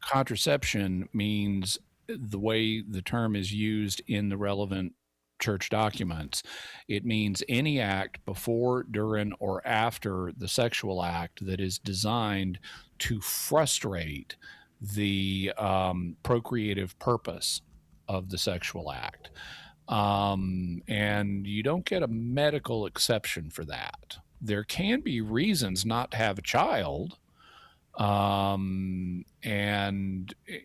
Speaker 2: contraception means the way the term is used in the relevant church documents. It means any act before, during, or after the sexual act that is designed to frustrate the procreative purpose of the sexual act. And you don't get a medical exception for that. There can be reasons not to have a child. And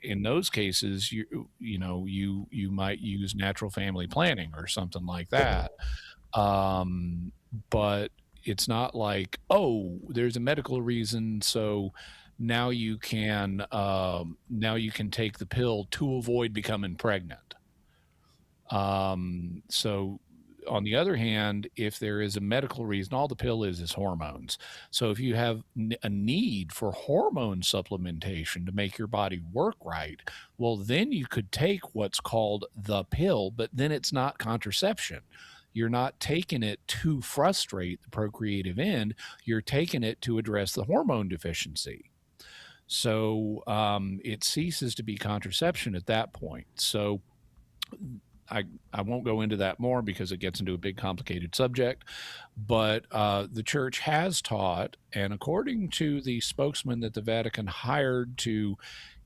Speaker 2: in those cases, you might use natural family planning or something like that. But it's not like, oh, there's a medical reason, so now you can take the pill to avoid becoming pregnant. So on the other hand, if there is a medical reason, all the pill is hormones. So if you have a need for hormone supplementation to make your body work right, well, then you could take what's called the pill, but then it's not contraception. You're not taking it to frustrate the procreative end. You're taking it to address the hormone deficiency. So it ceases to be contraception at that point. So I won't go into that more because it gets into a big complicated subject, but the church has taught, and according to the spokesman that the Vatican hired to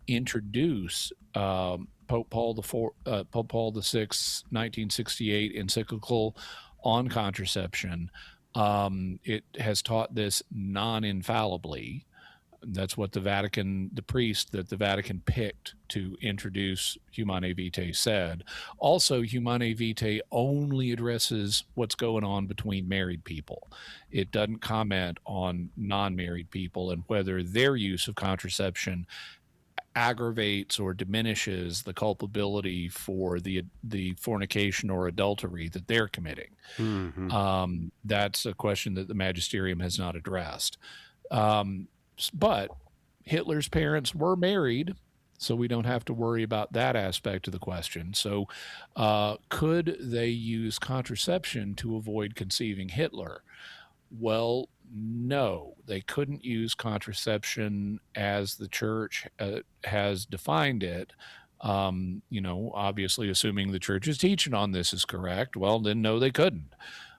Speaker 2: introduce Pope Paul VI, 1968 encyclical on contraception, it has taught this non-infallibly. That's what the priest that the Vatican picked to introduce Humanae Vitae said. Also, Humanae Vitae only addresses what's going on between married people. It doesn't comment on non-married people and whether their use of contraception aggravates or diminishes the culpability for the fornication or adultery that they're committing. Mm-hmm. That's a question that the magisterium has not addressed. But Hitler's parents were married, so we don't have to worry about that aspect of the question. So could they use contraception to avoid conceiving Hitler? Well, no, they couldn't use contraception as the church has defined it. Obviously assuming the church's teaching on this is correct, well, then no, they couldn't.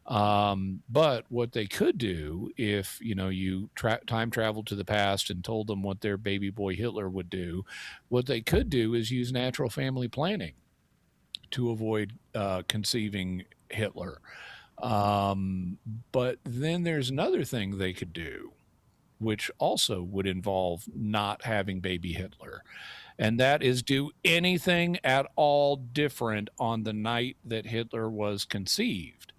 Speaker 2: But what they could do if, you time traveled to the past and told them what their baby boy Hitler would do, what they could do is use natural family planning to avoid conceiving Hitler. But then there's another thing they could do, which also would involve not having baby Hitler. And that is do anything at all different on the night that Hitler was conceived.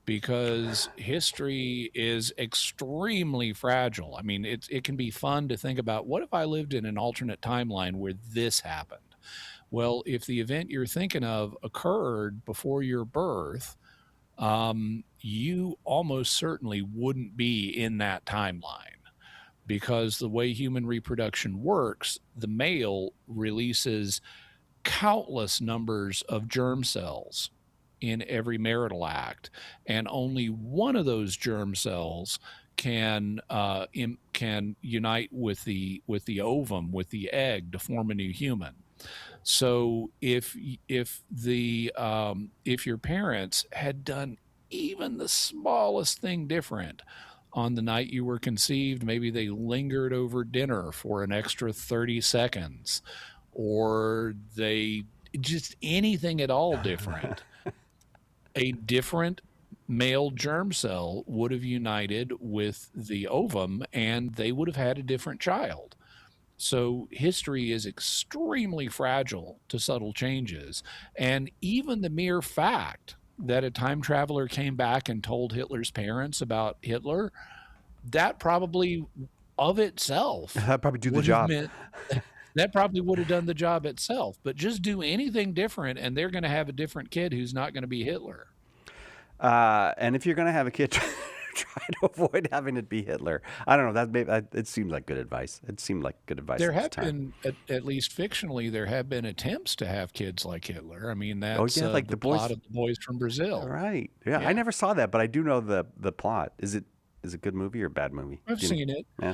Speaker 2: Because history is extremely fragile. I mean, it can be fun to think about, what if I lived in an alternate timeline where this happened? Well, if the event you're thinking of occurred before your birth, you almost certainly wouldn't be in that timeline, because the way human reproduction works, the male releases countless numbers of germ cells in every marital act, and only one of those germ cells can unite with the ovum, with the egg, to form a new human. So if your parents had done even the smallest thing different on the night you were conceived, maybe they lingered over dinner for an extra 30 seconds, or they just anything at all different, a different male germ cell would have united with the ovum and they would have had a different child. So history is extremely fragile to subtle changes. And even the mere fact that a time traveler came back and told Hitler's parents about Hitler, that probably of itself
Speaker 1: That probably do the
Speaker 2: would have
Speaker 1: job.
Speaker 2: meant that probably would have done the job itself. But just do anything different and they're going to have a different kid who's not going to be Hitler.
Speaker 1: And if you're going to have a kid, try to avoid having it be Hitler. I don't know. It seemed like good advice. It seemed like good advice
Speaker 2: There
Speaker 1: at this
Speaker 2: have
Speaker 1: time.
Speaker 2: been, at least fictionally, there have been attempts to have kids like Hitler. I mean,
Speaker 1: Oh
Speaker 2: that's
Speaker 1: yeah, like
Speaker 2: the
Speaker 1: the boys.
Speaker 2: plot of the boys from Brazil.
Speaker 1: Right. Yeah, I
Speaker 2: Yeah,
Speaker 1: never saw that, but I do know the plot. Is it a good movie or a bad movie?
Speaker 2: I've
Speaker 1: Do you know?
Speaker 2: seen it.
Speaker 1: Yeah.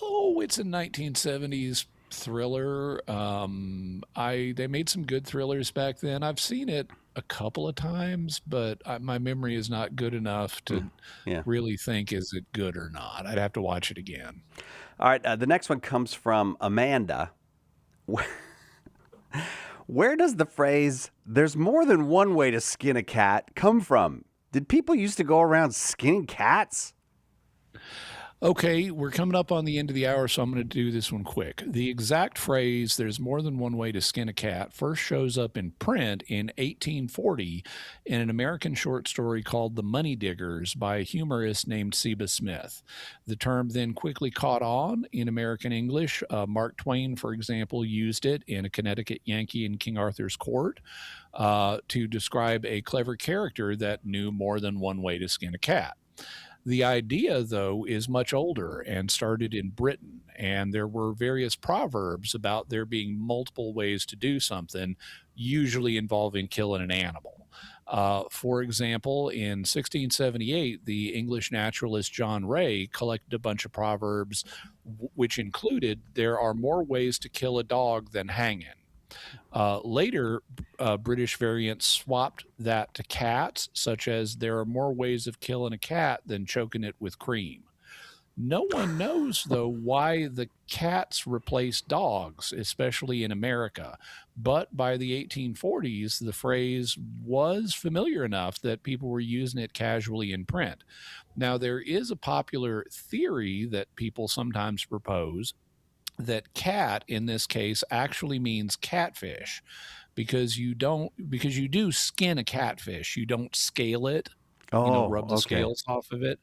Speaker 2: Oh, it's a 1970s thriller. They made some good thrillers back then. I've seen it a couple of times, but my memory is not good enough to
Speaker 1: Yeah.
Speaker 2: really think is it good or not. I'd have to watch it again.
Speaker 1: All right. The next one comes from Amanda. Where does the phrase "there's more than one way to skin a cat" come from? Did people used to go around skinning cats?
Speaker 2: Okay, we're coming up on the end of the hour, so I'm going to do this one quick. The exact phrase, "there's more than one way to skin a cat," first shows up in print in 1840 in an American short story called The Money Diggers by a humorist named Seba Smith. The term then quickly caught on in American English. Mark Twain, for example, used it in A Connecticut Yankee in King Arthur's Court to describe a clever character that knew more than one way to skin a cat. The idea, though, is much older and started in Britain, and there were various proverbs about there being multiple ways to do something, usually involving killing an animal. For example, in 1678, the English naturalist John Ray collected a bunch of proverbs, which included "there are more ways to kill a dog than hanging." Later, British variants swapped that to cats, such as "there are more ways of killing a cat than choking it with cream." No one knows, though, why the cats replaced dogs, especially in America. But by the 1840s, the phrase was familiar enough that people were using it casually in print. Now, there is a popular theory that people sometimes propose that cat in this case actually means catfish because you do skin a catfish, you don't scale it,
Speaker 1: Oh,
Speaker 2: rub the
Speaker 1: okay.
Speaker 2: scales off of it.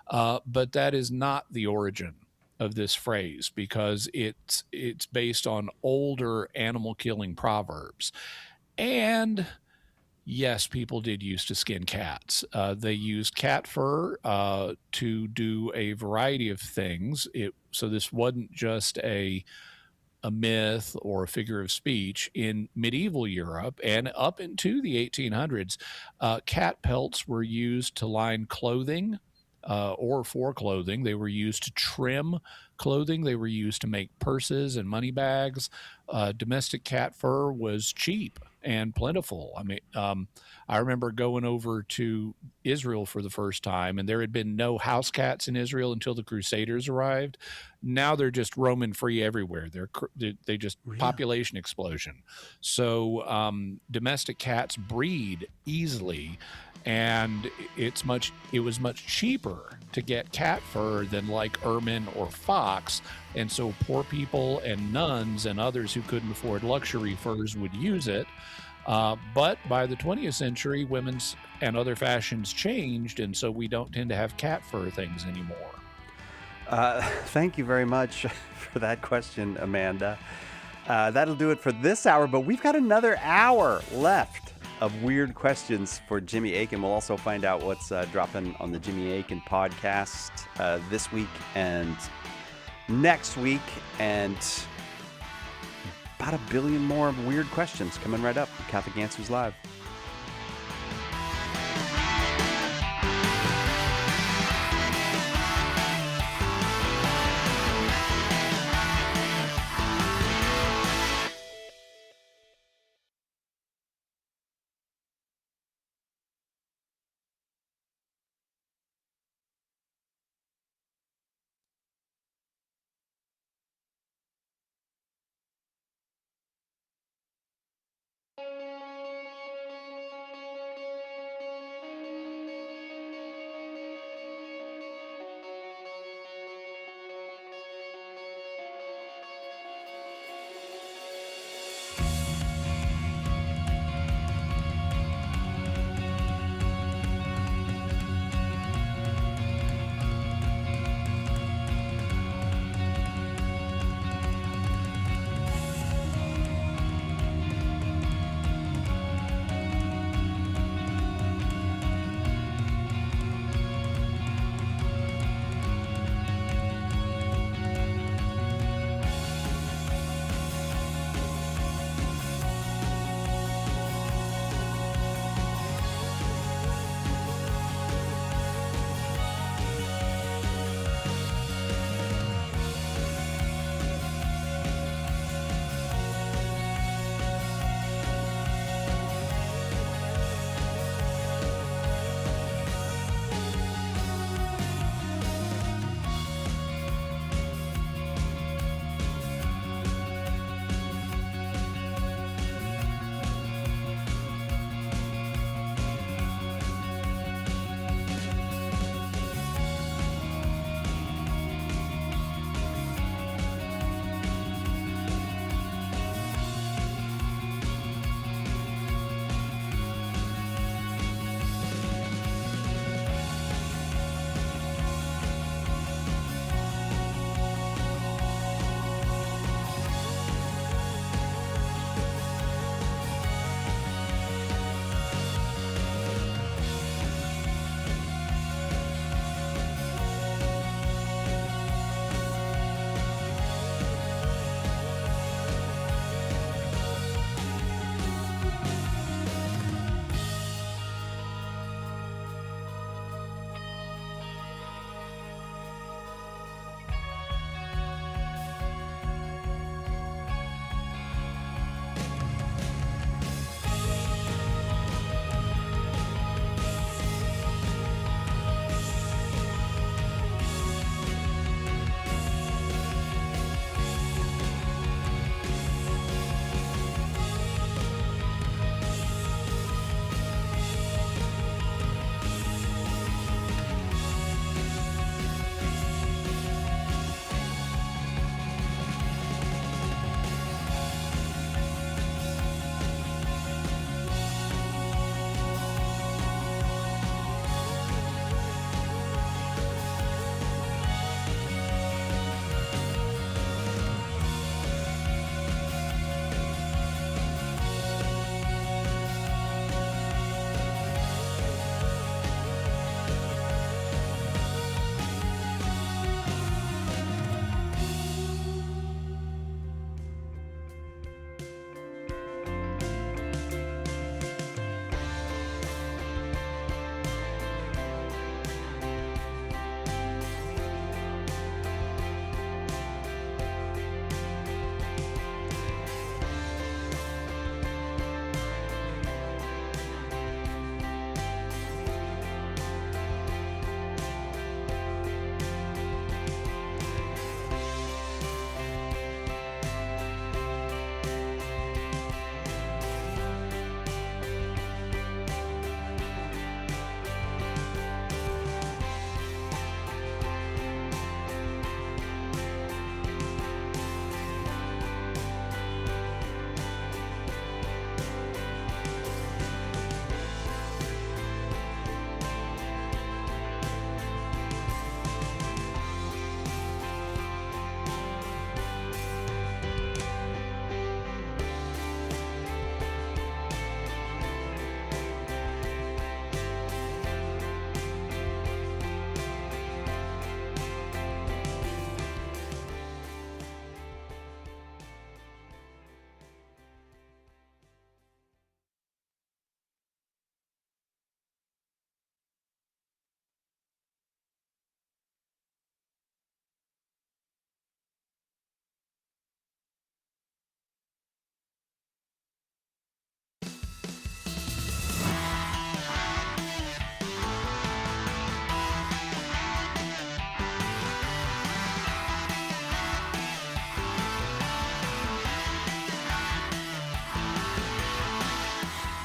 Speaker 2: But that is not the origin of this phrase because it's based on older animal killing proverbs. And yes, people did used to skin cats. They used cat fur to do a variety of things. So this wasn't just a myth or a figure of speech. In medieval Europe and up into the 1800s, cat pelts were used to line clothing or for clothing. They were used to trim clothing. They were used to make purses and money bags. Domestic cat fur was cheap and plentiful. I remember going over to Israel for the first time, and there had been no house cats in Israel until the Crusaders arrived. Now they're just roaming free everywhere. They just population explosion. So domestic cats breed easily, and it was much cheaper to get cat fur than like ermine or fox. And so poor people and nuns and others who couldn't afford luxury furs would use it. But by the 20th century, women's and other fashions changed, and so we don't tend to have cat fur things anymore.
Speaker 1: Thank you very much for that question, Amanda. That'll do it for this hour, but we've got another hour left of weird questions for Jimmy Akin. We'll also find out what's dropping on the Jimmy Akin podcast this week and next week, and about 1 billion more weird questions coming right up. Catholic Answers Live.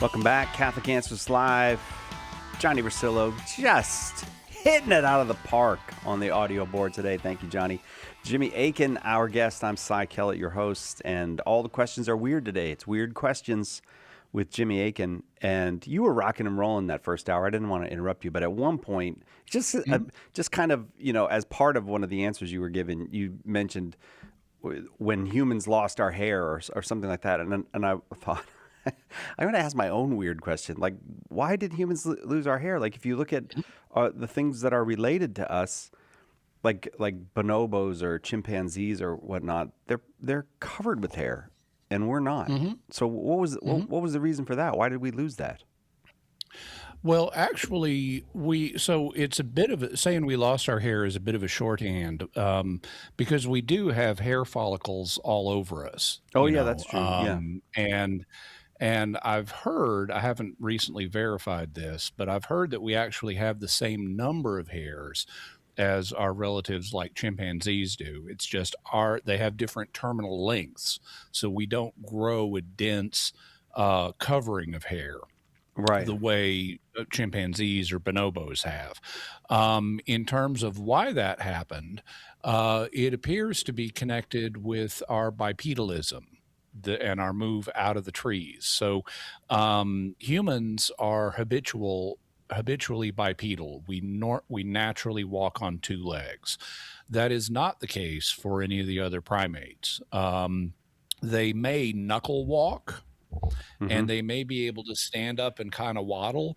Speaker 1: Welcome back, Catholic Answers Live. Johnny Rosillo just hitting it out of the park on the audio board today. Thank you, Johnny. Jimmy Akin, our guest. I'm Cy Kellett, your host, and all the questions are weird today. It's Weird Questions with Jimmy Akin, and you were rocking and rolling that first hour. I didn't want to interrupt you, but at one point, just kind of, as part of one of the answers you were given, you mentioned when humans lost our hair or something like that, and I thought, I'm going to ask my own weird question. Like, why did humans lose our hair? Like, if you look at the things that are related to us, like bonobos or chimpanzees or whatnot, they're covered with hair, and we're not. So what was the reason for that? Why did we lose that?
Speaker 2: Well, actually, so it's a bit of saying we lost our hair is a bit of a shorthand, because we do have hair follicles all over us.
Speaker 1: Oh, yeah, that's true.
Speaker 2: And I've heard, I haven't recently verified this, but I've heard that we actually have the same number of hairs as our relatives like chimpanzees do. It's just they have different terminal lengths. So we don't grow a dense covering of hair.
Speaker 1: Right.
Speaker 2: The way chimpanzees or bonobos have. In terms of why that happened, it appears to be connected with our bipedalism and our move out of the trees. So humans are habitually bipedal. We naturally walk on two legs. That is not the case for any of the other primates. They may knuckle walk, and they may be able to stand up and kind of waddle,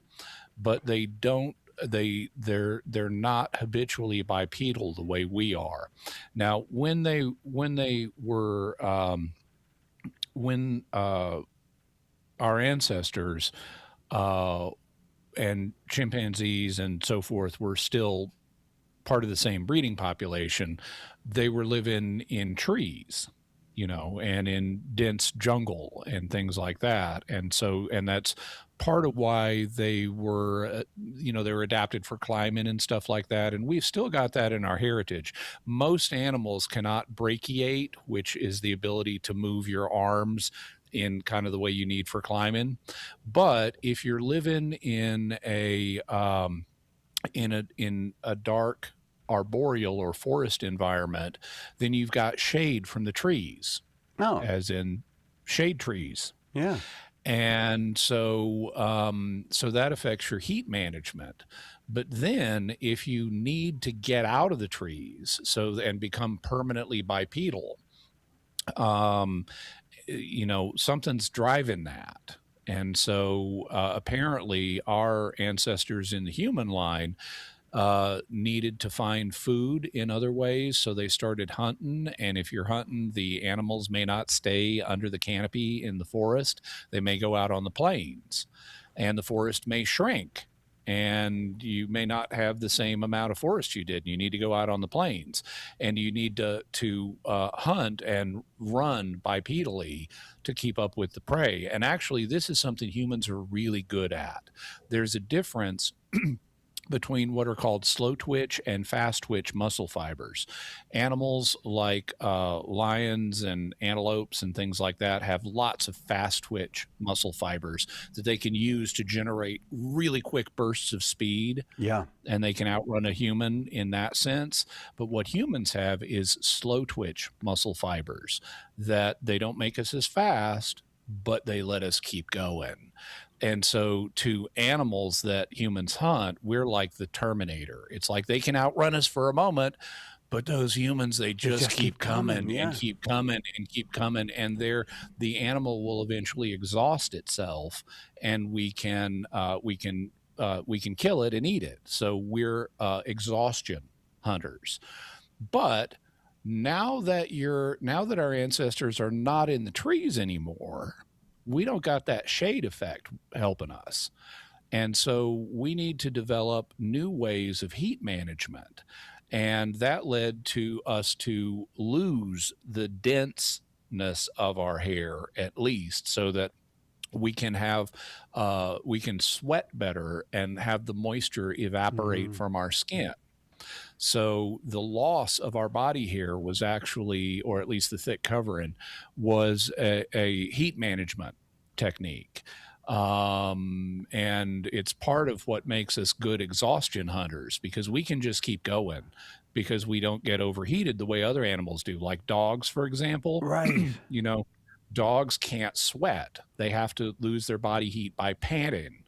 Speaker 2: but they don't. They're not habitually bipedal the way we are. Now, when our ancestors and chimpanzees and so forth were still part of the same breeding population, they were living in trees, and in dense jungle and things like that. And that's part of why they were, they were adapted for climbing and stuff like that. And we've still got that in our heritage. Most animals cannot brachiate, which is the ability to move your arms in kind of the way you need for climbing. But if you're living in a dark arboreal or forest environment, then you've got shade from the trees, as in shade trees.
Speaker 1: Yeah.
Speaker 2: And so that affects your heat management. But then if you need to get out of the trees and become permanently bipedal, something's driving that. And so apparently our ancestors in the human line needed to find food in other ways. So they started hunting. And if you're hunting, the animals may not stay under the canopy in the forest. They may go out on the plains, and the forest may shrink. And you may not have the same amount of forest you did. You need to go out on the plains, and you need to hunt and run bipedally to keep up with the prey. And actually, this is something humans are really good at. There's a difference between what are called slow twitch and fast twitch muscle fibers. Animals like lions and antelopes and things like that have lots of fast twitch muscle fibers that they can use to generate really quick bursts of speed.
Speaker 1: Yeah.
Speaker 2: And they can outrun a human in that sense. But what humans have is slow twitch muscle fibers that they don't make us as fast, but they let us keep going. And so to animals that humans hunt, we're like the Terminator. It's like they can outrun us for a moment, but those humans, they just keep coming and keep coming and keep coming. And the animal will eventually exhaust itself, and we can kill it and eat it. So we're exhaustion hunters. But now that our ancestors are not in the trees anymore, we don't got that shade effect helping us. And so we need to develop new ways of heat management. And that led to us to lose the denseness of our hair, at least, so that we can sweat better and have the moisture evaporate from our skin. So the loss of our body hair was actually, or at least the thick covering, was a heat management technique. And it's part of what makes us good exhaustion hunters, because we can just keep going because we don't get overheated the way other animals do, like dogs, for example.
Speaker 1: Right.
Speaker 2: You know, dogs can't sweat. They have to lose their body heat by panting,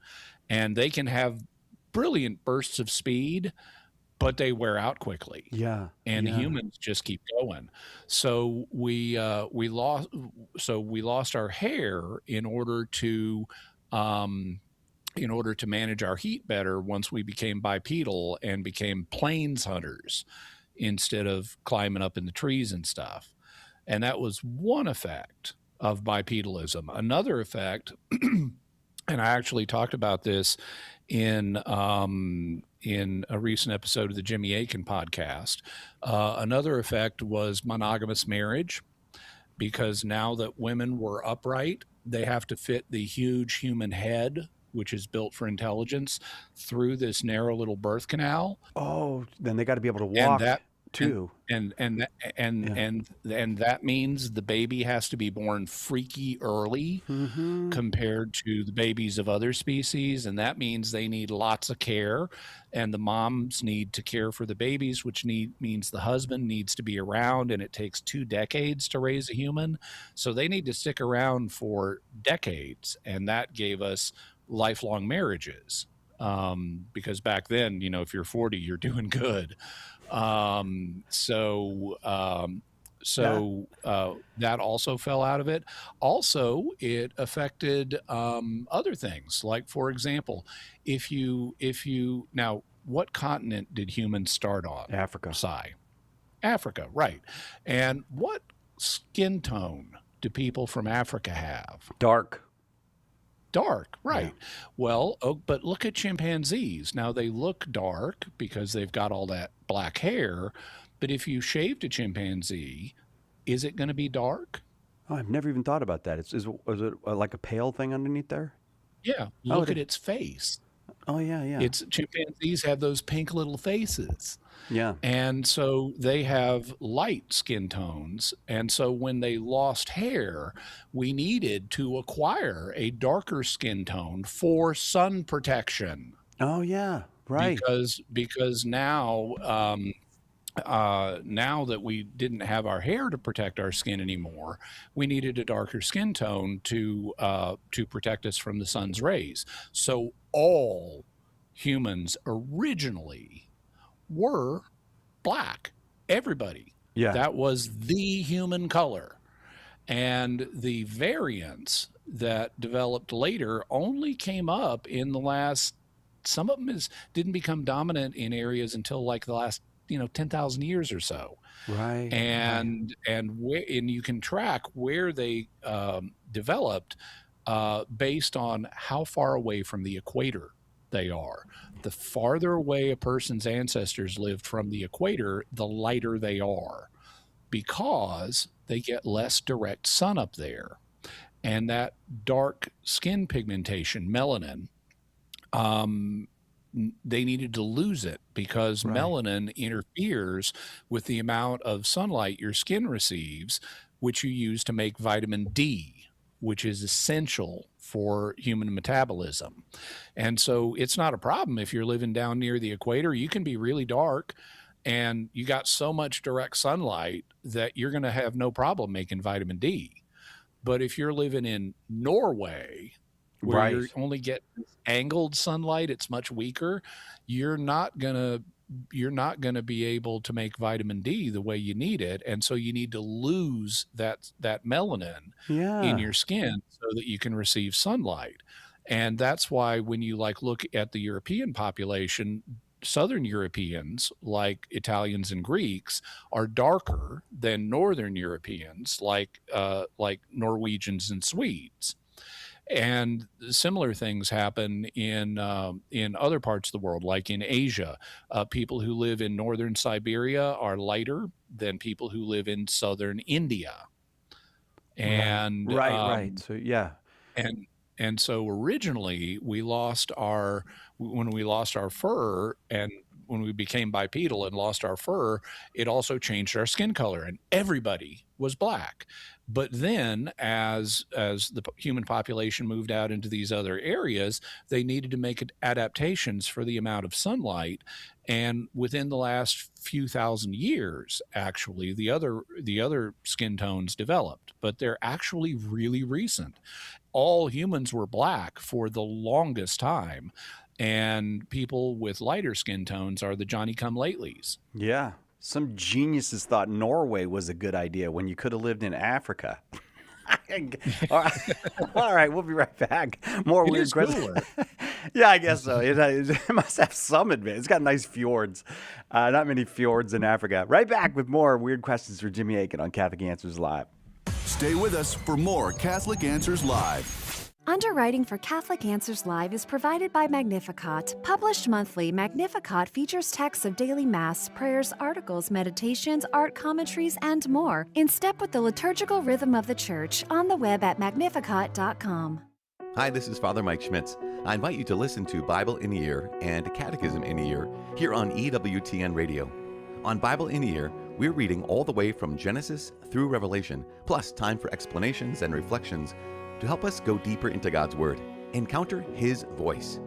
Speaker 2: and they can have brilliant bursts of speed, but they wear out quickly.
Speaker 1: Yeah.
Speaker 2: And
Speaker 1: yeah.
Speaker 2: humans just keep going. So we lost our hair um, in order to manage our heat better once we became bipedal and became plains hunters instead of climbing up in the trees and stuff. And that was one effect of bipedalism. Another effect, and I actually talked about this in a recent episode of the Jimmy Akin podcast. Another effect was monogamous marriage, because now that women were upright, they have to fit the huge human head, which is built for intelligence, through this narrow little birth canal.
Speaker 1: Oh, then they got to be able to
Speaker 2: And
Speaker 1: walk
Speaker 2: that
Speaker 1: too.
Speaker 2: and that means the baby has to be born freaky early compared to the babies of other species, and that means they need lots of care, and the moms need to care for the babies, which means the husband needs to be around, and it takes 2 decades to raise a human, so they need to stick around for decades, and that gave us lifelong marriages. Because back then, if you're 40, you're doing good. That also fell out of it. Also, it affected other things. Like, for example, if you now, what continent did humans start on?
Speaker 1: Africa.
Speaker 2: Africa, right. And what skin tone do people from Africa have?
Speaker 1: Dark,
Speaker 2: right.
Speaker 1: Yeah.
Speaker 2: Well, but look at chimpanzees. Now, they look dark because they've got all that black hair, but if you shaved a chimpanzee, is it going to be dark?
Speaker 1: Oh, I've never even thought about that. Is it like a pale thing underneath there?
Speaker 2: Yeah, look at its face.
Speaker 1: Oh, yeah.
Speaker 2: Chimpanzees have those pink little faces.
Speaker 1: Yeah.
Speaker 2: And so they have light skin tones. And so when they lost hair, we needed to acquire a darker skin tone for sun protection.
Speaker 1: Oh, yeah. Right.
Speaker 2: Because now that we didn't have our hair to protect our skin anymore, we needed a darker skin tone to protect us from the sun's rays. So all humans originally were black. Everybody.
Speaker 1: Yeah.
Speaker 2: That was the human color. And the variants that developed later only came up in the last, some of them didn't become dominant in areas until like the last 10,000 years or so.
Speaker 1: Right.
Speaker 2: And you can track where they developed based on how far away from the equator they are. The farther away a person's ancestors lived from the equator, the lighter they are, because they get less direct sun up there. And that dark skin pigmentation, melanin, they needed to lose it because melanin interferes with the amount of sunlight your skin receives, which you use to make vitamin D, which is essential for human metabolism. And so it's not a problem if you're living down near the equator. You can be really dark and you got so much direct sunlight that you're going to have no problem making vitamin D. But if you're living in Norway, where you're only getting angled sunlight, it's much weaker, you're not gonna be able to make vitamin D the way you need it, and so you need to lose that melanin in your skin so that you can receive sunlight. And that's why when you look at the European population, Southern Europeans, like Italians and Greeks, are darker than Northern Europeans, like Norwegians and Swedes. And similar things happen in other parts of the world, like in Asia. People who live in northern Siberia are lighter than people who live in southern India. And
Speaker 1: right. So yeah.
Speaker 2: And so originally when we lost our fur, and when we became bipedal and lost our fur, it also changed our skin color, and everybody was black. But then, as the human population moved out into these other areas, they needed to make adaptations for the amount of sunlight. And within the last few thousand years, actually, the other skin tones developed, but they're actually really recent. All humans were black for the longest time, and people with lighter skin tones are the Johnny-come-latelys.
Speaker 1: Yeah. Some geniuses thought Norway was a good idea when you could have lived in Africa. All right. All right, we'll be right back. More
Speaker 2: It
Speaker 1: weird
Speaker 2: is
Speaker 1: questions.
Speaker 2: cooler.
Speaker 1: Yeah, I guess so. It must have some advantage. It's got nice fjords. Not many fjords in Africa. Right back with more weird questions for Jimmy Akin on Catholic Answers Live.
Speaker 12: Stay with us for more Catholic Answers Live.
Speaker 13: Underwriting for Catholic Answers Live is provided by Magnificat. Published monthly, Magnificat features texts of daily Mass, prayers, articles, meditations, art commentaries, and more, in step with the liturgical rhythm of the Church, on the web at magnificat.com.
Speaker 14: Hi, this is Father Mike Schmitz. I invite you to listen to Bible in a Year and Catechism in a Year here on EWTN Radio. On Bible in a Year, we're reading all the way from Genesis through Revelation, plus time for explanations and reflections to help us go deeper into God's Word, encounter His voice,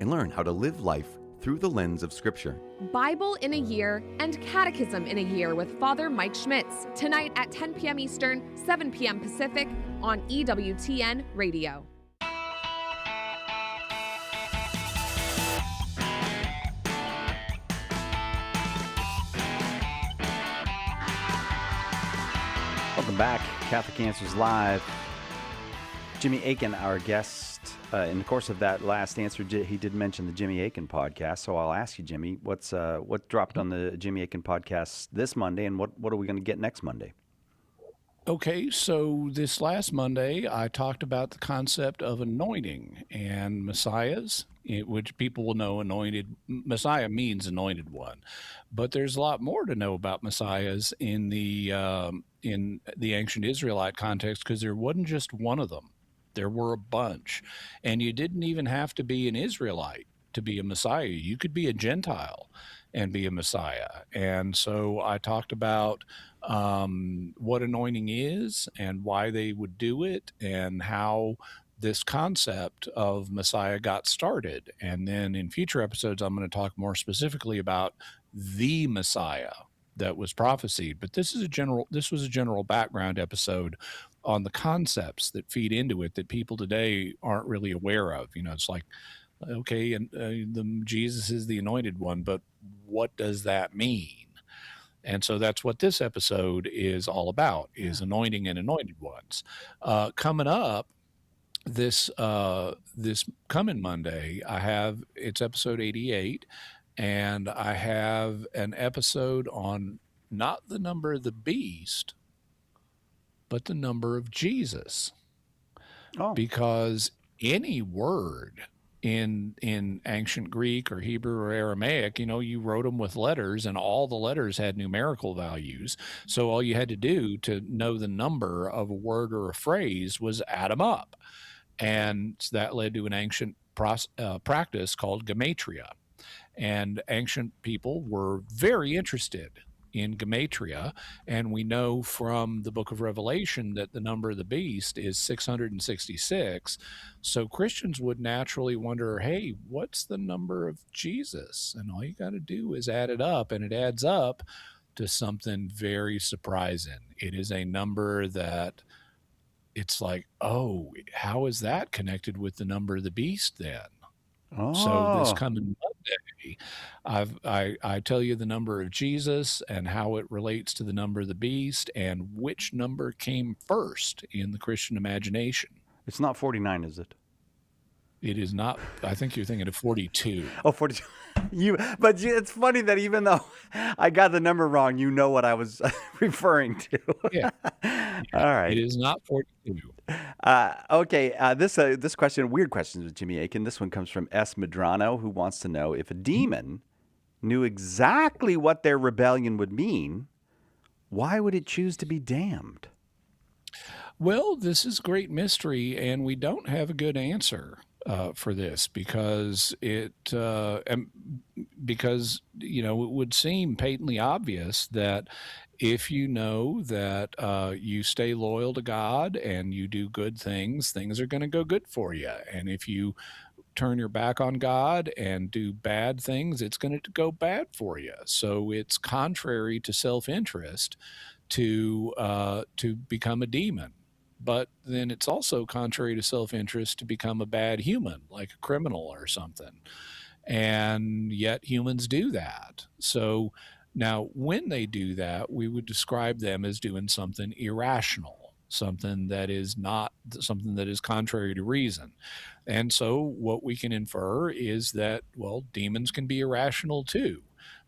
Speaker 14: and learn how to live life through the lens of Scripture.
Speaker 15: Bible in a Year and Catechism in a Year with Father Mike Schmitz, tonight at 10 p.m. Eastern, 7 p.m. Pacific on EWTN Radio.
Speaker 1: Welcome back. Catholic Answers Live. Jimmy Akin, our guest. In the course of that last answer, he did mention the Jimmy Akin podcast. So I'll ask you, Jimmy, what dropped on the Jimmy Akin podcast this Monday, and what are we going to get next Monday?
Speaker 2: Okay, so this last Monday, I talked about the concept of anointing and messiahs, which people will know Messiah means anointed one. But there's a lot more to know about messiahs in the ancient Israelite context, because there wasn't just one of them. There were a bunch. And you didn't even have to be an Israelite to be a Messiah. You could be a Gentile and be a Messiah. And so I talked about what anointing is and why they would do it, and how this concept of Messiah got started. And then in future episodes, I'm going to talk more specifically about the Messiah that was prophesied. But this was a general background episode on the concepts that feed into it that people today aren't really aware of. It's like, okay, and Jesus is the anointed one, but what does that mean? And so that's what this episode is all about, is anointing and anointed ones. Coming up this coming Monday, it's episode 88, and I have an episode on not the number of the beast, but the number of Jesus. Oh. Because any word in ancient Greek or Hebrew or Aramaic, you wrote them with letters, and all the letters had numerical values. So all you had to do to know the number of a word or a phrase was add them up. And that led to an ancient practice called gematria. And ancient people were very interested in gematria, and we know from the book of Revelation that the number of the beast is 666. So Christians would naturally wonder, hey, what's the number of Jesus? And all you got to do is add it up, and it adds up to something very surprising. It is a number that it's like, oh, how is that connected with the number of the beast then? Oh. So this coming Monday, I tell you the number of Jesus and how it relates to the number of the beast, and which number came first in the Christian imagination.
Speaker 1: It's not 49, is it?
Speaker 2: It is not. I think you're thinking of 42.
Speaker 1: Oh, 42. But it's funny that even though I got the number wrong, you know what I was referring to.
Speaker 2: Yeah.
Speaker 1: All right.
Speaker 2: It is not 42.
Speaker 1: Okay. This question, weird questions with Jimmy Akin. This one comes from S. Medrano, who wants to know if a demon knew exactly what their rebellion would mean, why would it choose to be damned?
Speaker 2: Well, this is great mystery, and we don't have a good answer. for this, because because it would seem patently obvious that if you know that you stay loyal to God and you do good things, things are going to go good for you. And if you turn your back on God and do bad things, it's going to go bad for you. So it's contrary to self-interest to become a demon. But then it's also contrary to self-interest to become a bad human, like a criminal or something. And yet humans do that. So now, when they do that, we would describe them as doing something irrational, something that is not something that is contrary to reason. And so, what we can infer is that, well, demons can be irrational too.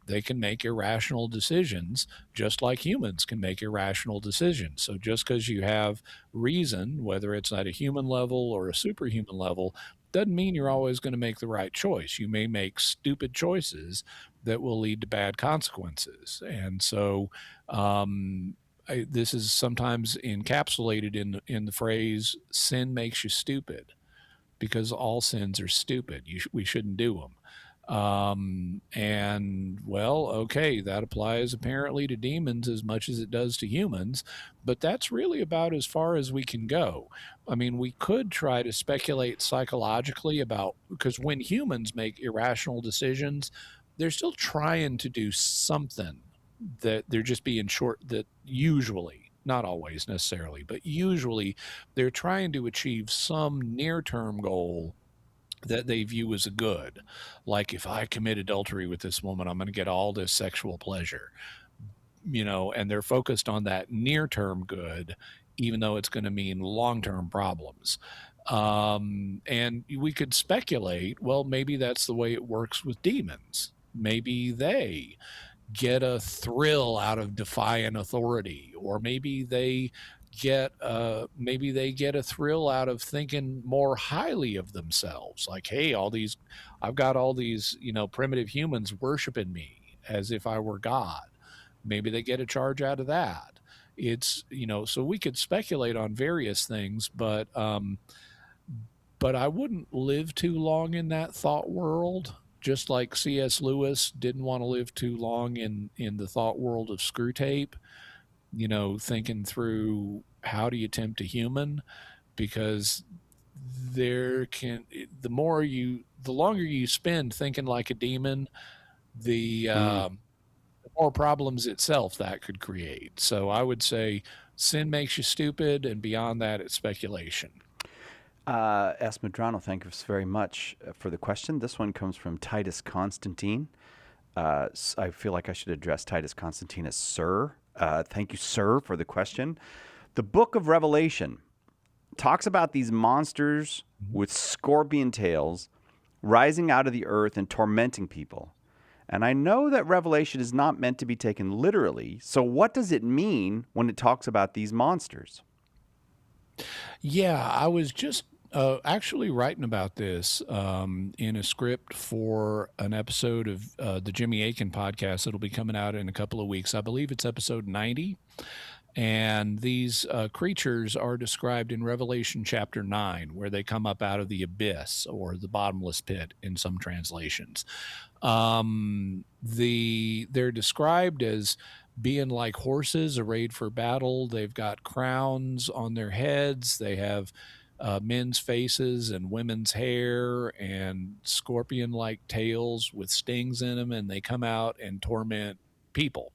Speaker 2: They can make irrational decisions just like humans can make irrational decisions. So, just because you have reason, whether it's at a human level or a superhuman level, doesn't mean you're always going to make the right choice. You may make stupid choices that will lead to bad consequences. And so, this is sometimes encapsulated in the phrase "sin makes you stupid," because all sins are stupid. We shouldn't do them. And well, okay, that applies apparently to demons as much as it does to humans, but that's really about as far as we can go. I mean, we could try to speculate psychologically about, because when humans make irrational decisions, they're still trying to do something, that they're just being short, that usually, not always necessarily, but usually they're trying to achieve some near-term goal that they view as a good. Like, if I commit adultery with this woman, I'm going to get all this sexual pleasure, and they're focused on that near term good, even though it's going to mean long term problems. And we could speculate, well, maybe that's the way it works with demons. Maybe they get a thrill out of defying authority, or maybe they get a thrill out of thinking more highly of themselves, like, hey, I've got all these primitive humans worshiping me as if I were God. Maybe they get a charge out of that. It's so we could speculate on various things, but I wouldn't live too long in that thought world, just like C.S. Lewis didn't want to live too long in the thought world of Screwtape, thinking through how do you tempt a human, because the longer you spend thinking like a demon, the more problems itself that could create. So I would say sin makes you stupid, and beyond that, it's speculation.
Speaker 1: Esmedrano, thank you very much for the question. This one comes from Titus Constantine. I feel like I should address Titus Constantine as Sir. Thank you, Sir, for the question. The book of Revelation talks about these monsters with scorpion tails rising out of the earth and tormenting people. And I know that Revelation is not meant to be taken literally. So what does it mean when it talks about these monsters?
Speaker 2: Yeah, I was just actually writing about this in a script for an episode of the Jimmy Akin podcast that'll be coming out in a couple of weeks. I believe it's episode 90. And these creatures are described in Revelation chapter 9, where they come up out of the abyss, or the bottomless pit in some translations. They're described as being like horses arrayed for battle. They've got crowns on their heads. They have men's faces and women's hair and scorpion-like tails with stings in them, and they come out and torment people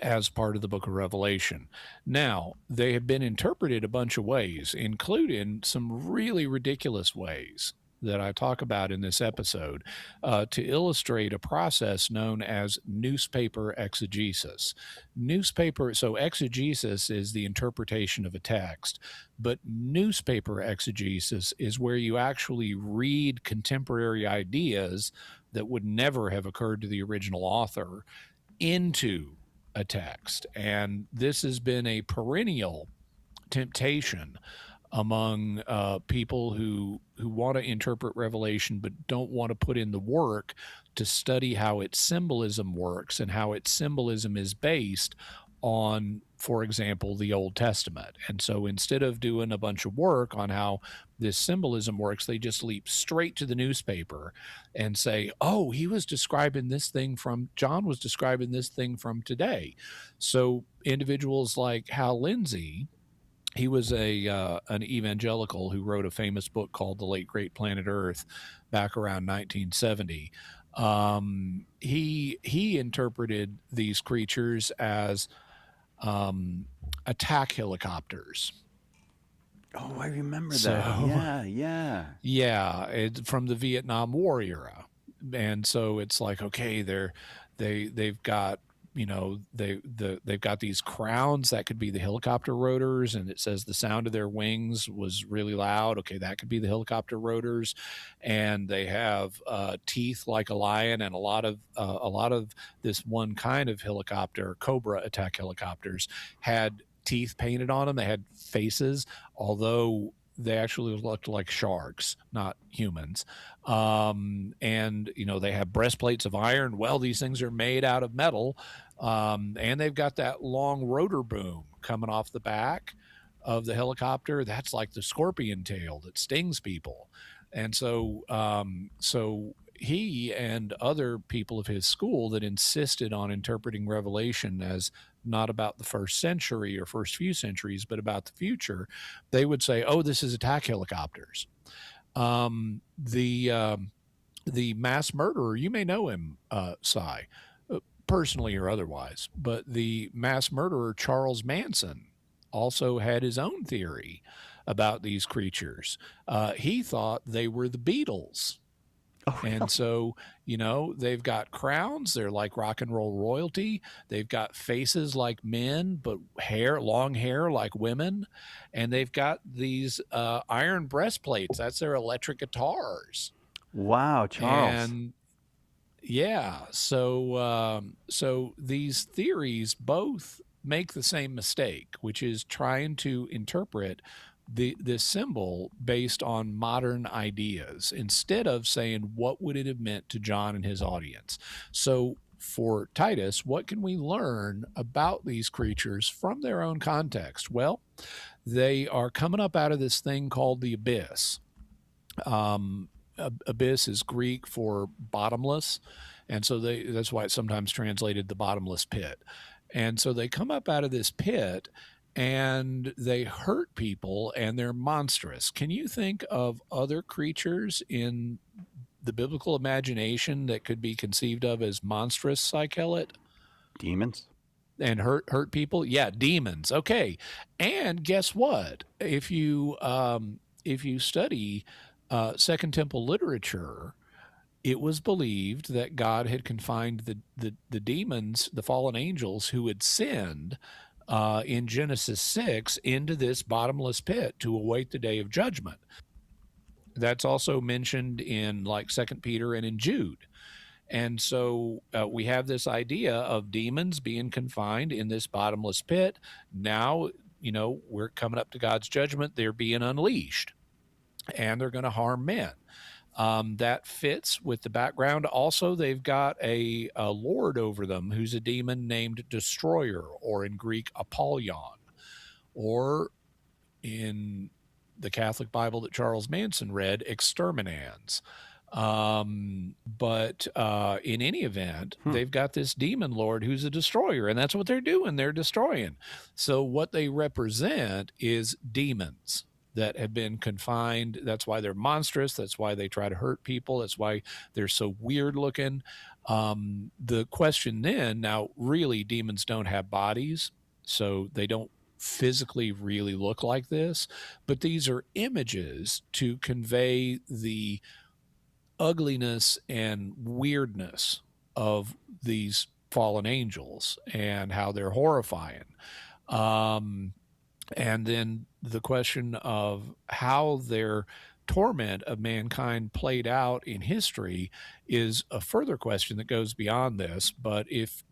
Speaker 2: as part of the book of Revelation. Now, they have been interpreted a bunch of ways, including some really ridiculous ways that I talk about in this episode, to illustrate a process known as newspaper exegesis. So exegesis is the interpretation of a text, but newspaper exegesis is where you actually read contemporary ideas that would never have occurred to the original author into a text. And this has been a perennial temptation among people who want to interpret Revelation but don't want to put in the work to study how its symbolism works and how its symbolism is based on, for example, the Old Testament. And so instead of doing a bunch of work on how this symbolism works, they just leap straight to the newspaper and say, oh, John was describing this thing from today. So individuals like Hal Lindsey, he was an evangelical who wrote a famous book called The Late Great Planet Earth back around 1970. He interpreted these creatures as attack helicopters.
Speaker 1: Oh, I remember that. Yeah.
Speaker 2: Yeah, from the Vietnam War era. And so it's like, okay, they've got, they've got these crowns that could be the helicopter rotors, and it says the sound of their wings was really loud. Okay, that could be the helicopter rotors, and they have teeth like a lion, and a lot of this one kind of helicopter, Cobra attack helicopters, had teeth painted on them. They had faces, although they actually looked like sharks, not humans. And, they have breastplates of iron. Well, these things are made out of metal. And they've got that long rotor boom coming off the back of the helicopter. That's like the scorpion tail that stings people. And so he and other people of his school that insisted on interpreting Revelation as not about the first century or first few centuries, but about the future, they would say, oh, this is attack helicopters. The mass murderer, you may know him, Cy, personally or otherwise, but the mass murderer Charles Manson also had his own theory about these creatures. He thought they were the Beatles.
Speaker 1: Oh, really?
Speaker 2: And so, they've got crowns. They're like rock and roll royalty. They've got faces like men, but long hair like women. And they've got these iron breastplates. That's their electric guitars.
Speaker 1: Wow, Charles.
Speaker 2: And yeah, so these theories both make the same mistake, which is trying to interpret this symbol based on modern ideas instead of saying what would it have meant to John and his audience. So for Titus, what can we learn about these creatures from their own context? Well, they are coming up out of this thing called the abyss. Abyss is Greek for bottomless, and so that's why it's sometimes translated the bottomless pit. And so they come up out of this pit and they hurt people, and they're monstrous. Can you think of other creatures in the biblical imagination that could be conceived of as monstrous, Psychelet?
Speaker 1: Demons.
Speaker 2: And hurt people? Yeah, demons. Okay. And guess what? If you study Second Temple literature, it was believed that God had confined the demons, the fallen angels who had sinned, in Genesis 6 into this bottomless pit to await the day of judgment. That's also mentioned in like 2 Peter and in Jude. And so we have this idea of demons being confined in this bottomless pit. Now, we're coming up to God's judgment. They're being unleashed, and they're going to harm men. That fits with the background. Also, they've got a lord over them who's a demon named Destroyer, or in Greek, Apollyon, or in the Catholic Bible that Charles Manson read, Exterminans. But in any event, they've got this demon lord who's a destroyer, and that's what they're doing. They're destroying. So what they represent is demons that have been confined. That's why they're monstrous. That's why they try to hurt people. That's why they're so weird looking. The question then, now really demons don't have bodies, so they don't physically really look like this, but these are images to convey the ugliness and weirdness of these fallen angels and how they're horrifying. And then the question of how their torment of mankind played out in history is a further question that goes beyond this. But if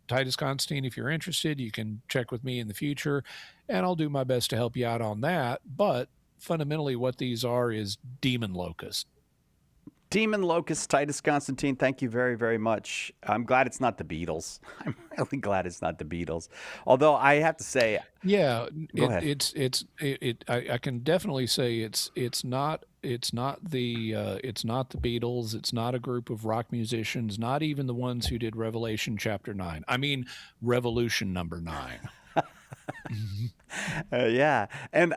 Speaker 2: Titus Constantine, if you're interested, you can check with me in the future, and I'll do my best to help you out on that. But fundamentally, what these are is demon locusts.
Speaker 1: Demon Locust, Titus Constantine, thank you very, very much. I'm glad it's not the Beatles. I'm really glad it's not the Beatles. Although I have to say,
Speaker 2: Yeah,
Speaker 1: go ahead.
Speaker 2: I can definitely say it's not it's not the Beatles. It's not a group of rock musicians. Not even the ones who did Revelation chapter 9. I mean, Revolution number 9.
Speaker 1: Yeah, and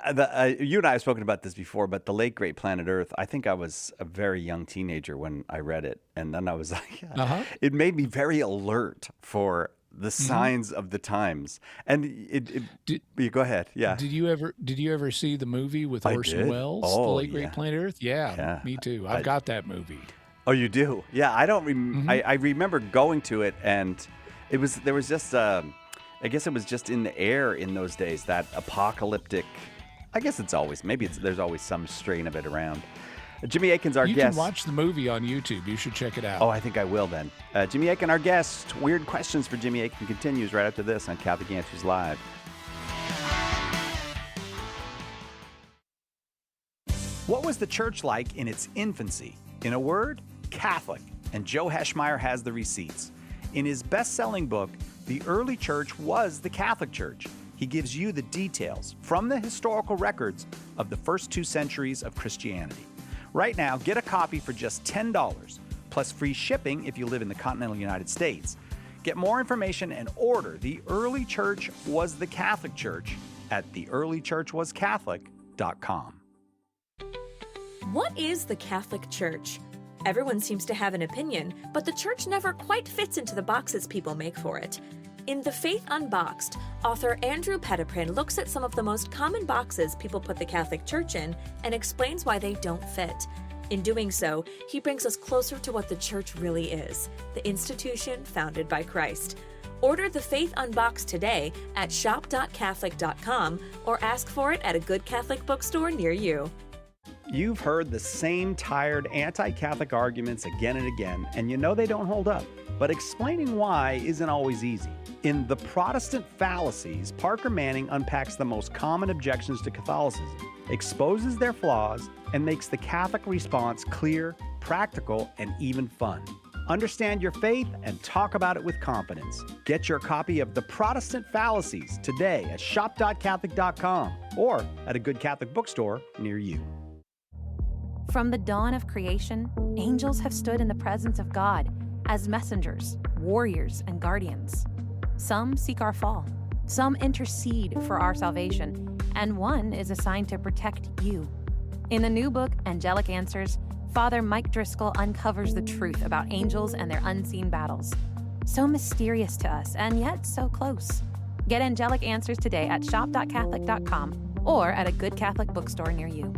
Speaker 1: you and I have spoken about this before, but the late great Planet Earth. I think I was a very young teenager when I read it, and then I was like, it made me very alert for the signs of the times. And you go ahead, yeah.
Speaker 2: Did you ever see the movie with Orson Welles, The Late Great Planet Earth? Yeah, me too. I've got that movie.
Speaker 1: Oh, you do? Yeah, I don't. I remember going to it, and there was just. I guess it was just in the air in those days, that apocalyptic. I guess there's always some strain of it around. Jimmy Akin's our guest.
Speaker 2: You can watch the movie on YouTube. You should check it out.
Speaker 1: Oh, I think I will then. Jimmy Akin, our guest. Weird Questions for Jimmy Akin continues right after this on Catholic Answers Live. What was the church like in its infancy? In a word, Catholic. And Joe Heschmeyer has the receipts. In his best-selling book, The Early Church Was the Catholic Church, he gives you the details from the historical records of the first 2 centuries of Christianity. Right now, get a copy for just $10, plus free shipping if you live in the continental United States. Get more information and order The Early Church Was the Catholic Church at theearlychurchwascatholic.com.
Speaker 7: What is the Catholic Church? Everyone seems to have an opinion, but the church never quite fits into the boxes people make for it. In The Faith Unboxed, author Andrew Petiprin looks at some of the most common boxes people put the Catholic Church in and explains why they don't fit. In doing so, he brings us closer to what the church really is, the institution founded by Christ. Order The Faith Unboxed today at shop.catholic.com or ask for it at a good Catholic bookstore near you.
Speaker 1: You've heard the same tired anti-Catholic arguments again and again, and you know they don't hold up. But explaining why isn't always easy. In The Protestant Fallacies, Parker Manning unpacks the most common objections to Catholicism, exposes their flaws, and makes the Catholic response clear, practical, and even fun. Understand your faith and talk about it with confidence. Get your copy of The Protestant Fallacies today at shop.catholic.com or at a good Catholic bookstore near you.
Speaker 16: From the dawn of creation, angels have stood in the presence of God as messengers, warriors, and guardians. Some seek our fall, some intercede for our salvation, and one is assigned to protect you. In the new book, Angelic Answers, Father Mike Driscoll uncovers the truth about angels and their unseen battles. So mysterious to us, and yet so close. Get Angelic Answers today at shop.catholic.com or at a good Catholic bookstore near you.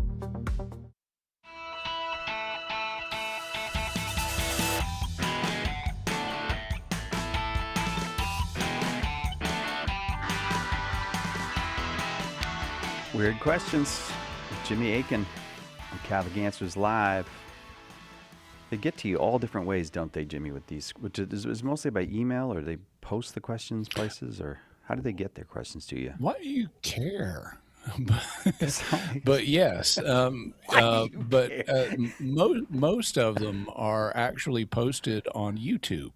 Speaker 1: Weird Questions with Jimmy Akin on Catholic Answers Live. They get to you all different ways, don't they, Jimmy, with these? Which is mostly by email, or they post the questions places, or how do they get their questions to you?
Speaker 2: Why do you care? But yes, most of them are actually posted on YouTube,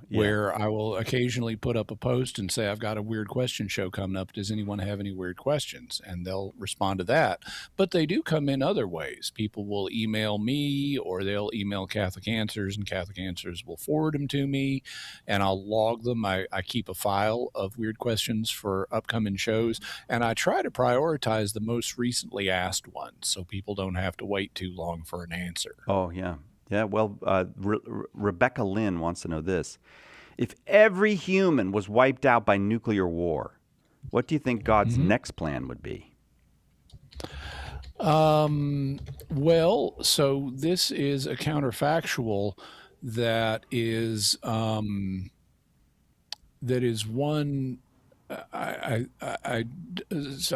Speaker 2: where I will occasionally put up a post and say, I've got a weird question show coming up. Does anyone have any weird questions? And they'll respond to that. But they do come in other ways. People will email me, or they'll email Catholic Answers, and Catholic Answers will forward them to me, and I'll log them. I keep a file of weird questions for upcoming shows, and I try to prioritize the most recently asked ones so people don't have to wait too long for an answer.
Speaker 1: Oh, yeah. Yeah, well, Rebecca Lynn wants to know this. If every human was wiped out by nuclear war, what do you think God's next plan would be?
Speaker 2: Well, so this is a counterfactual that is one... I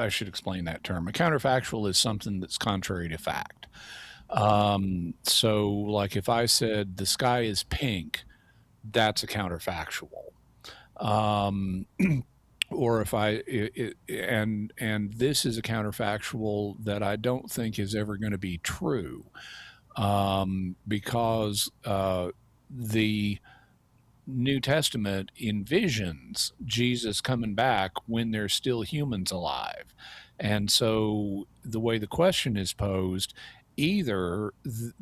Speaker 2: should explain that term. A counterfactual is something that's contrary to fact. So, like if I said the sky is pink, that's a counterfactual. Or if and this is a counterfactual that I don't think is ever going to be true. because the New Testament envisions Jesus coming back when there's still humans alive. And so the way the question is posed, either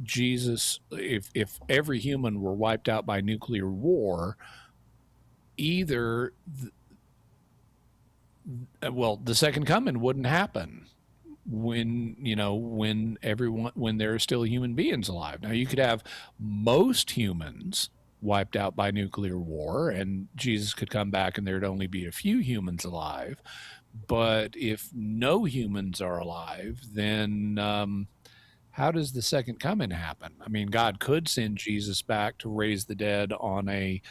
Speaker 2: Jesus, if every human were wiped out by nuclear war, either, well, the second coming wouldn't happen when there are still human beings alive. Now, you could have most humans wiped out by nuclear war and Jesus could come back and there'd only be a few humans alive. But if no humans are alive, then how does the second coming happen? I mean, God could send Jesus back to raise the dead on a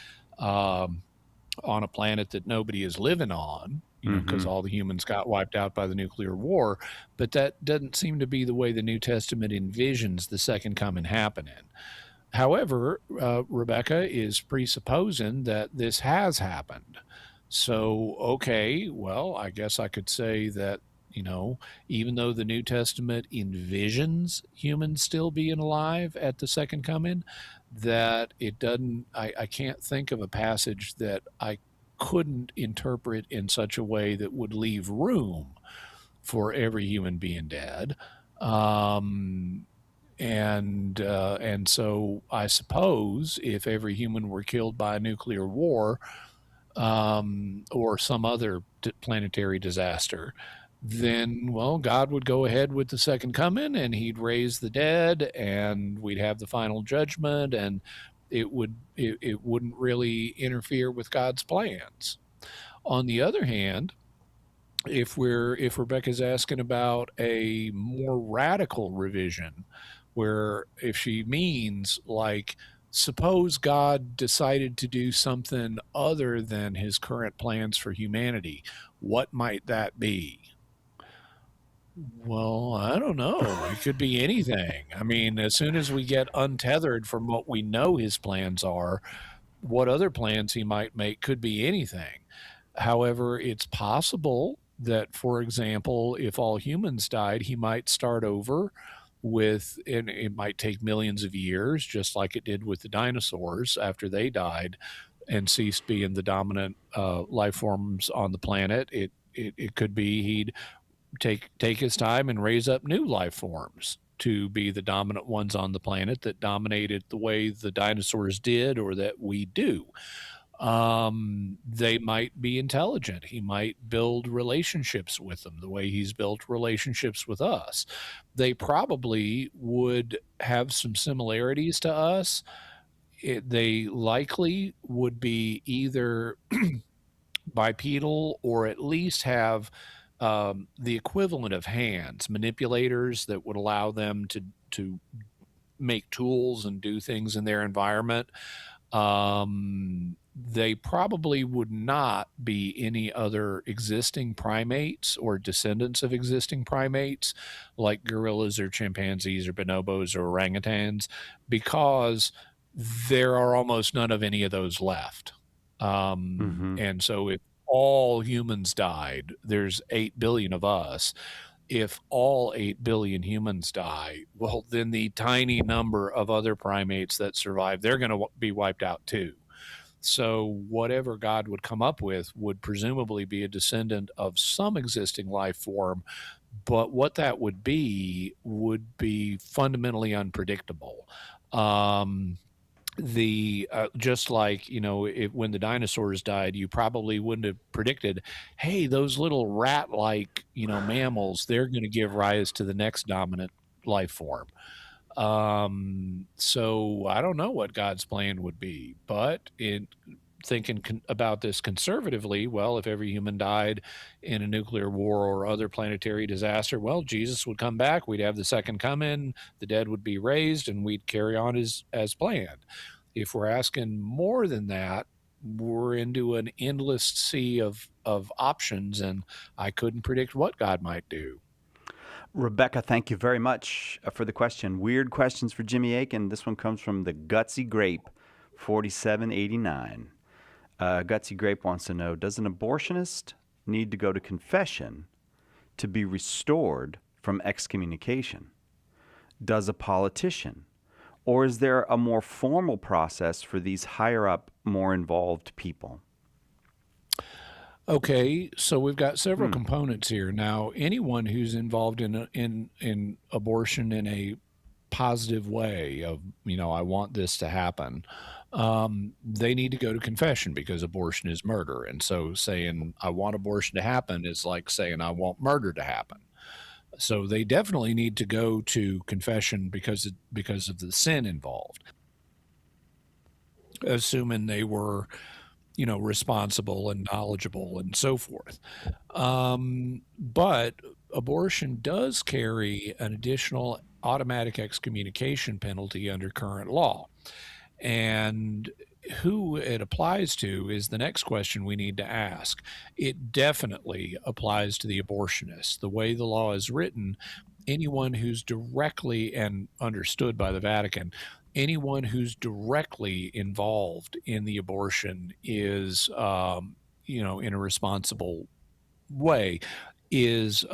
Speaker 2: planet that nobody is living on, because all the humans got wiped out by the nuclear war. But that doesn't seem to be the way the New Testament envisions the second coming happening. However, Rebecca is presupposing that this has happened. So, okay, well, I guess I could say that, even though the New Testament envisions humans still being alive at the second coming, that it doesn't, I can't think of a passage that I couldn't interpret in such a way that would leave room for every human being dead. And so I suppose if every human were killed by a nuclear war, or some other planetary disaster, then, well, God would go ahead with the second coming and he'd raise the dead and we'd have the final judgment, and it wouldn't really interfere with God's plans. On the other hand, if Rebecca's asking about a more radical revision, where if she means, like, suppose God decided to do something other than his current plans for humanity, what might that be? Well, I don't know. It could be anything. I mean, as soon as we get untethered from what we know his plans are, what other plans he might make could be anything. However, it's possible that, for example, if all humans died, he might start over and it might take millions of years, just like it did with the dinosaurs after they died and ceased being the dominant life forms on the planet. It could be he'd take his time and raise up new life forms to be the dominant ones on the planet that dominated the way the dinosaurs did or that we do. They might be intelligent. He might build relationships with them the way he's built relationships with us. They probably would have some similarities to us. They likely would be either bipedal or at least have the equivalent of hands, manipulators that would allow them to make tools and do things in their environment. They probably would not be any other existing primates or descendants of existing primates like gorillas or chimpanzees or bonobos or orangutans, because there are almost none of any of those left. And so if all humans died, there's 8 billion of us. If all 8 billion humans die, well, then the tiny number of other primates that survive, they're going to be wiped out too. So whatever God would come up with would presumably be a descendant of some existing life form, but what that would be fundamentally unpredictable. Just like, when the dinosaurs died, you probably wouldn't have predicted, hey, those little rat-like, mammals, they're going to give rise to the next dominant life form. So I don't know what God's plan would be, but in thinking about this conservatively, well, if every human died in a nuclear war or other planetary disaster, well, Jesus would come back, we'd have the second coming, the dead would be raised, and we'd carry on as planned. If we're asking more than that, we're into an endless sea of options, and I couldn't predict what God might do.
Speaker 1: Rebecca, thank you very much for the question. Weird questions for Jimmy Akin. This one comes from the Gutsy Grape, 4789. Gutsy Grape wants to know, does an abortionist need to go to confession to be restored from excommunication? Does a politician Or is there a more formal process for these higher up, more involved people?
Speaker 2: Okay, so we've got several components here. Now, anyone who's involved in abortion in a positive way of, I want this to happen, they need to go to confession because abortion is murder. And so saying, I want abortion to happen is like saying, I want murder to happen. So they definitely need to go to confession because of the sin involved, assuming they were responsible and knowledgeable and so forth. But abortion does carry an additional automatic excommunication penalty under current law. And who it applies to is the next question we need to ask. It definitely applies to the abortionist. The way the law is written, anyone who's directly and understood by the Vatican, anyone who's directly involved in the abortion is, in a responsible way, is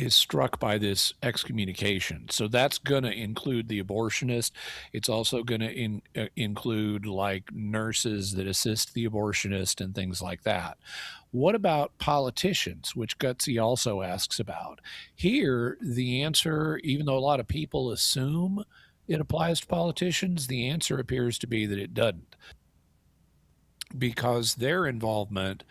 Speaker 2: struck by this excommunication. So that's going to include the abortionist. It's also going to include like nurses that assist the abortionist and things like that. What about politicians, which Gutsy also asks about? Here, the answer, even though a lot of people assume it applies to politicians, the answer appears to be that it doesn't, because their involvement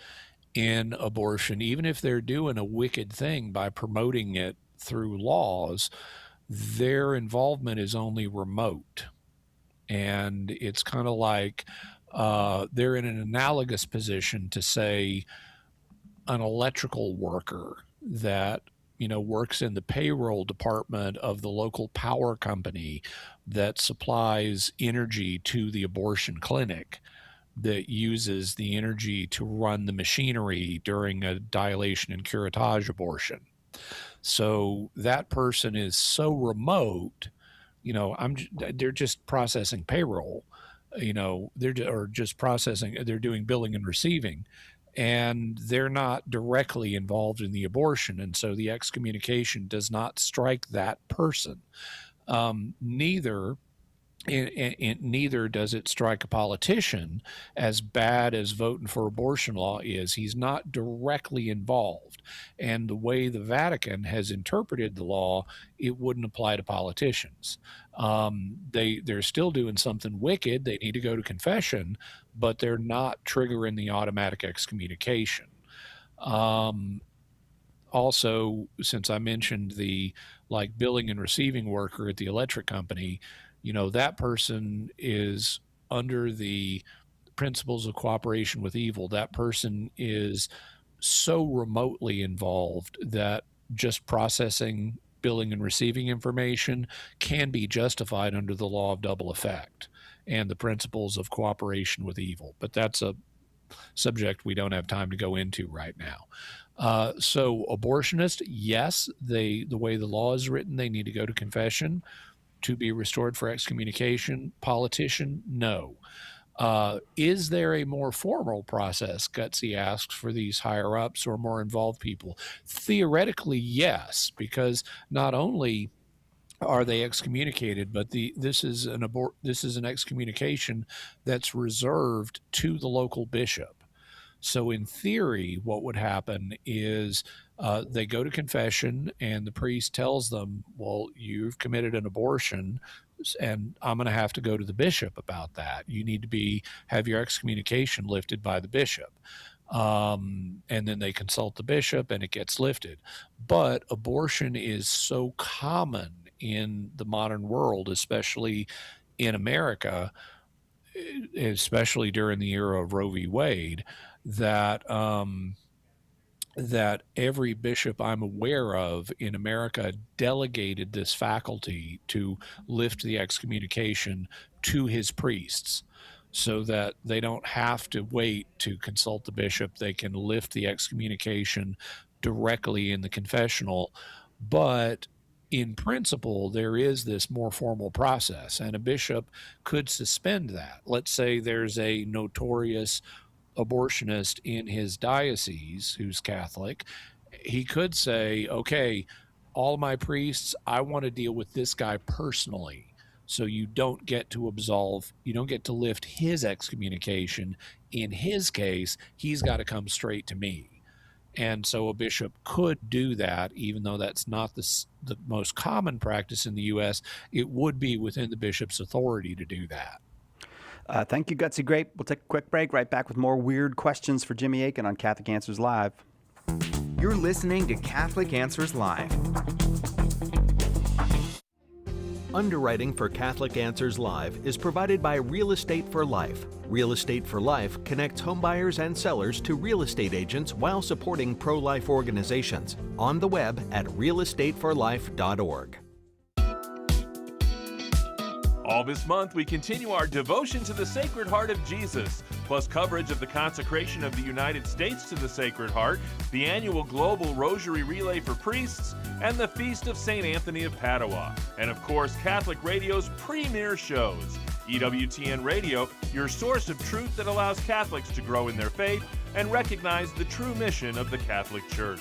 Speaker 2: in abortion, even if they're doing a wicked thing by promoting it through laws, their involvement is only remote. And it's kind of like they're in an analogous position to, say, an electrical worker that works in the payroll department of the local power company that supplies energy to the abortion clinic, that uses the energy to run the machinery during a dilation and curettage abortion. So that person is so remote, they're just processing payroll, they're doing billing and receiving, and they're not directly involved in the abortion. And so the excommunication does not strike that person. Neither does it strike a politician, as bad as voting for abortion law is. He's not directly involved. And the way the Vatican has interpreted the law, it wouldn't apply to politicians. They're still doing something wicked. They need to go to confession, but they're not triggering the automatic excommunication. Also, since I mentioned the billing and receiving worker at the electric company, that person is under the principles of cooperation with evil. That person is so remotely involved that just processing, billing, and receiving information can be justified under the law of double effect and the principles of cooperation with evil. But that's a subject we don't have time to go into right now. So abortionist, yes, the way the law is written, they need to go to confession to be restored for excommunication. Politician, no. Is there a more formal process, Gutsy asks, for these higher ups or more involved people? Theoretically, yes, because not only are they excommunicated, but this is an excommunication that's reserved to the local bishop. So in theory, what would happen is they go to confession and the priest tells them, well, you've committed an abortion and I'm going to have to go to the bishop about that. You need to have your excommunication lifted by the bishop. And then they consult the bishop and it gets lifted. But abortion is so common in the modern world, especially in America, especially during the era of Roe v. Wade, that every bishop I'm aware of in America delegated this faculty to lift the excommunication to his priests, so that they don't have to wait to consult the bishop. They can lift the excommunication directly in the confessional. But in principle, there is this more formal process, and a bishop could suspend that. Let's say there's a notorious abortionist in his diocese who's Catholic. He could say, okay, all my priests, I want to deal with this guy personally. So you don't get to absolve, you don't get to lift his excommunication. In his case, he's got to come straight to me. And so a bishop could do that, even though that's not the most common practice in the U.S. It would be within the bishop's authority to do that.
Speaker 1: Thank you, Gutsy Grape. We'll take a quick break. Right back with more weird questions for Jimmy Akin on Catholic Answers Live.
Speaker 9: You're listening to Catholic Answers Live.
Speaker 17: Underwriting for Catholic Answers Live is provided by Real Estate for Life. Real Estate for Life connects homebuyers and sellers to real estate agents while supporting pro-life organizations. On the web at realestateforlife.org.
Speaker 18: All this month, we continue our devotion to the Sacred Heart of Jesus, plus coverage of the consecration of the United States to the Sacred Heart, the annual Global Rosary Relay for Priests, and the Feast of St. Anthony of Padua. And of course, Catholic Radio's premier shows. EWTN Radio, your source of truth that allows Catholics to grow in their faith and recognize the true mission of the Catholic Church.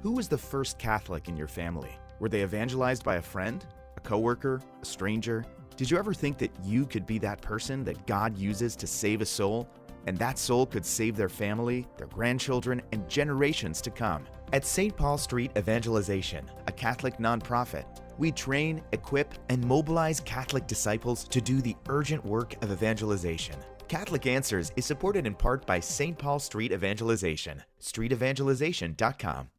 Speaker 9: Who was the first Catholic in your family? Were they evangelized by a friend, a coworker, a stranger? Did you ever think that you could be that person that God uses to save a soul? And that soul could save their family, their grandchildren, and generations to come. At St. Paul Street Evangelization, a Catholic nonprofit, we train, equip, and mobilize Catholic disciples to do the urgent work of evangelization. Catholic Answers is supported in part by St. Paul Street Evangelization, streetevangelization.com.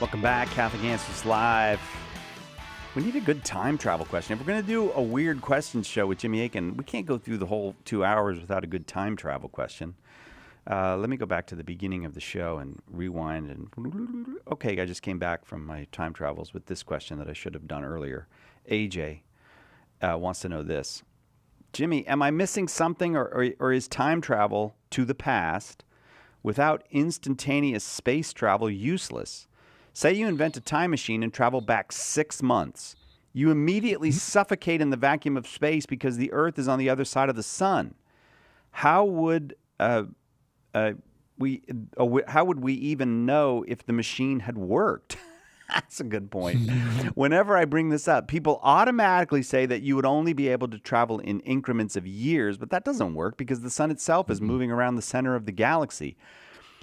Speaker 1: Welcome back, Catholic Answers Live. We need a good time travel question. If we're going to do a weird questions show with Jimmy Akin, we can't go through the whole 2 hours without a good time travel question. Let me go back to the beginning of the show and rewind. And okay, I just came back from my time travels with this question that I should have done earlier. AJ wants to know this. Jimmy, am I missing something, or is time travel to the past without instantaneous space travel useless? Say you invent a time machine and travel back 6 months. You immediately suffocate in the vacuum of space because the Earth is on the other side of the sun. How would we even know if the machine had worked? That's a good point. Whenever I bring this up, people automatically say that you would only be able to travel in increments of years, but that doesn't work because the sun itself is moving around the center of the galaxy.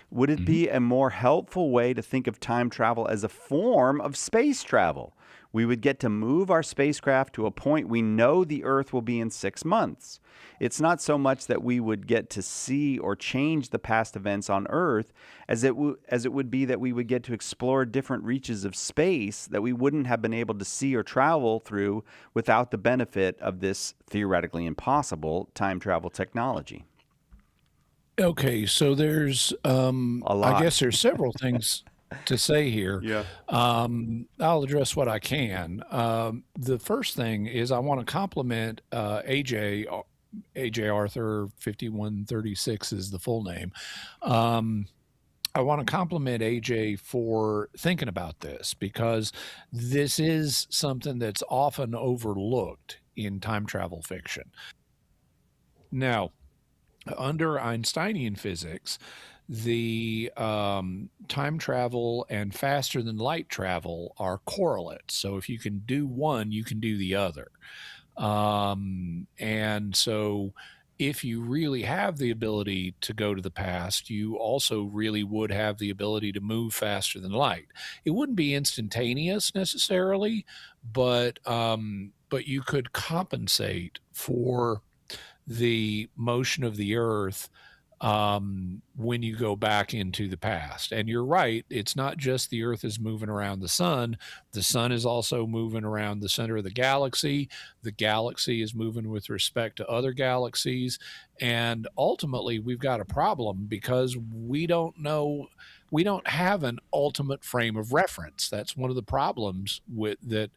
Speaker 1: Would it be a more helpful way to think of time travel as a form of space travel? We would get to move our spacecraft to a point we know the Earth will be in 6 months. It's not so much that we would get to see or change the past events on Earth as it would be that we would get to explore different reaches of space that we wouldn't have been able to see or travel through without the benefit of this theoretically impossible time travel technology.
Speaker 2: Okay, so there's, I guess there's several things to say here.
Speaker 1: Yeah.
Speaker 2: I'll address what I can. The first thing is I want to compliment AJ Arthur, 5136 is the full name. I want to compliment AJ for thinking about this because this is something that's often overlooked in time travel fiction. Now, under Einsteinian physics, the time travel and faster than light travel are correlates. So if you can do one, you can do the other. And so if you really have the ability to go to the past, you also really would have the ability to move faster than light. It wouldn't be instantaneous necessarily, but you could compensate for the motion of the Earth when you go back into the past. And you're right, it's not just the Earth is moving around the sun is also moving around the center of the galaxy is moving with respect to other galaxies, and ultimately we've got a problem because we don't have an ultimate frame of reference. That's one of the problems with that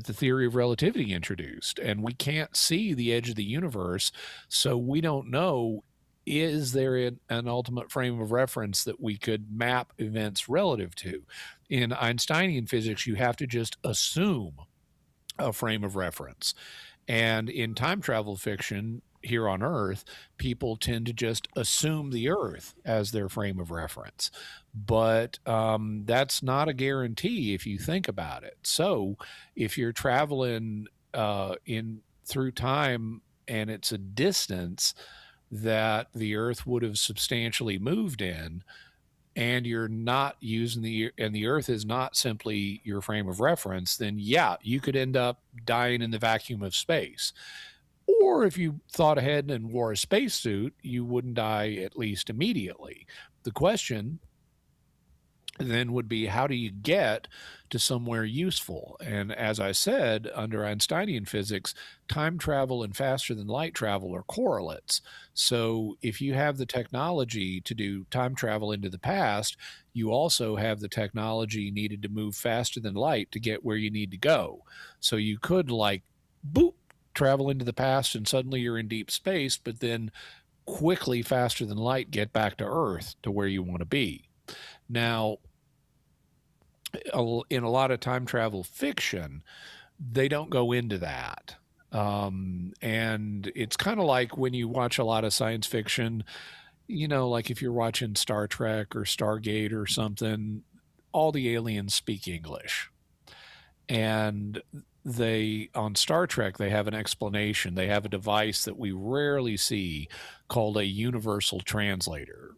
Speaker 2: the theory of relativity introduced, and we can't see the edge of the universe, so we don't know, is there an ultimate frame of reference that we could map events relative to? In Einsteinian physics, you have to just assume a frame of reference. And in time travel fiction here on Earth, people tend to just assume the Earth as their frame of reference. But that's not a guarantee if you think about it. So if you're traveling in through time and it's a distance that the Earth would have substantially moved in, and you're not using and the Earth is not simply your frame of reference, then yeah, you could end up dying in the vacuum of space. Or if you thought ahead and wore a spacesuit, you wouldn't die at least immediately. The question then would be, how do you get to somewhere useful? And as I said, under Einsteinian physics, time travel and faster than light travel are correlates. So if you have the technology to do time travel into the past, you also have the technology needed to move faster than light to get where you need to go. So you could, like, boop, travel into the past and suddenly you're in deep space, but then quickly, faster than light, get back to Earth to where you want to be. Now, in a lot of time travel fiction, they don't go into that. And it's kind of like when you watch a lot of science fiction, like if you're watching Star Trek or Stargate or something, all the aliens speak English. And on Star Trek, they have an explanation. They have a device that we rarely see called a universal translator.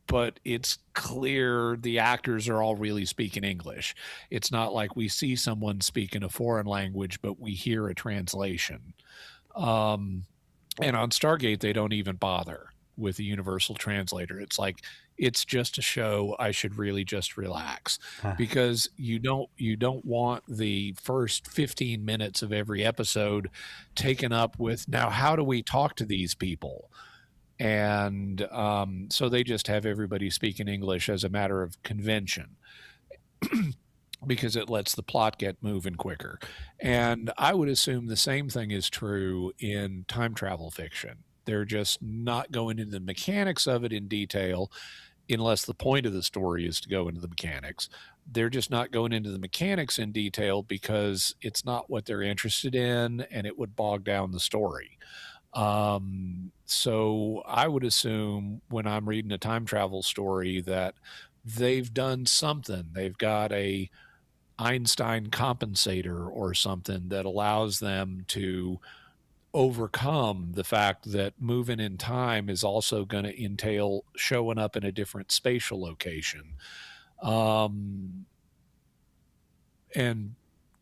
Speaker 2: But it's clear the actors are all really speaking English. It's not like we see someone speaking a foreign language, but we hear a translation. And on Stargate, they don't even bother with the universal translator. It's like, it's just a show. I should really just relax, because you don't want the first 15 minutes of every episode taken up with, now, how do we talk to these people? And so they just have everybody speaking English as a matter of convention because it lets the plot get moving quicker. And I would assume the same thing is true in time travel fiction. They're just not going into the mechanics of it in detail, unless the point of the story is to go into the mechanics. They're just not going into the mechanics in detail because it's not what they're interested in, and it would bog down the story. So I would assume when I'm reading a time travel story that they've done something. They've got a Einstein compensator or something that allows them to overcome the fact that moving in time is also going to entail showing up in a different spatial location. And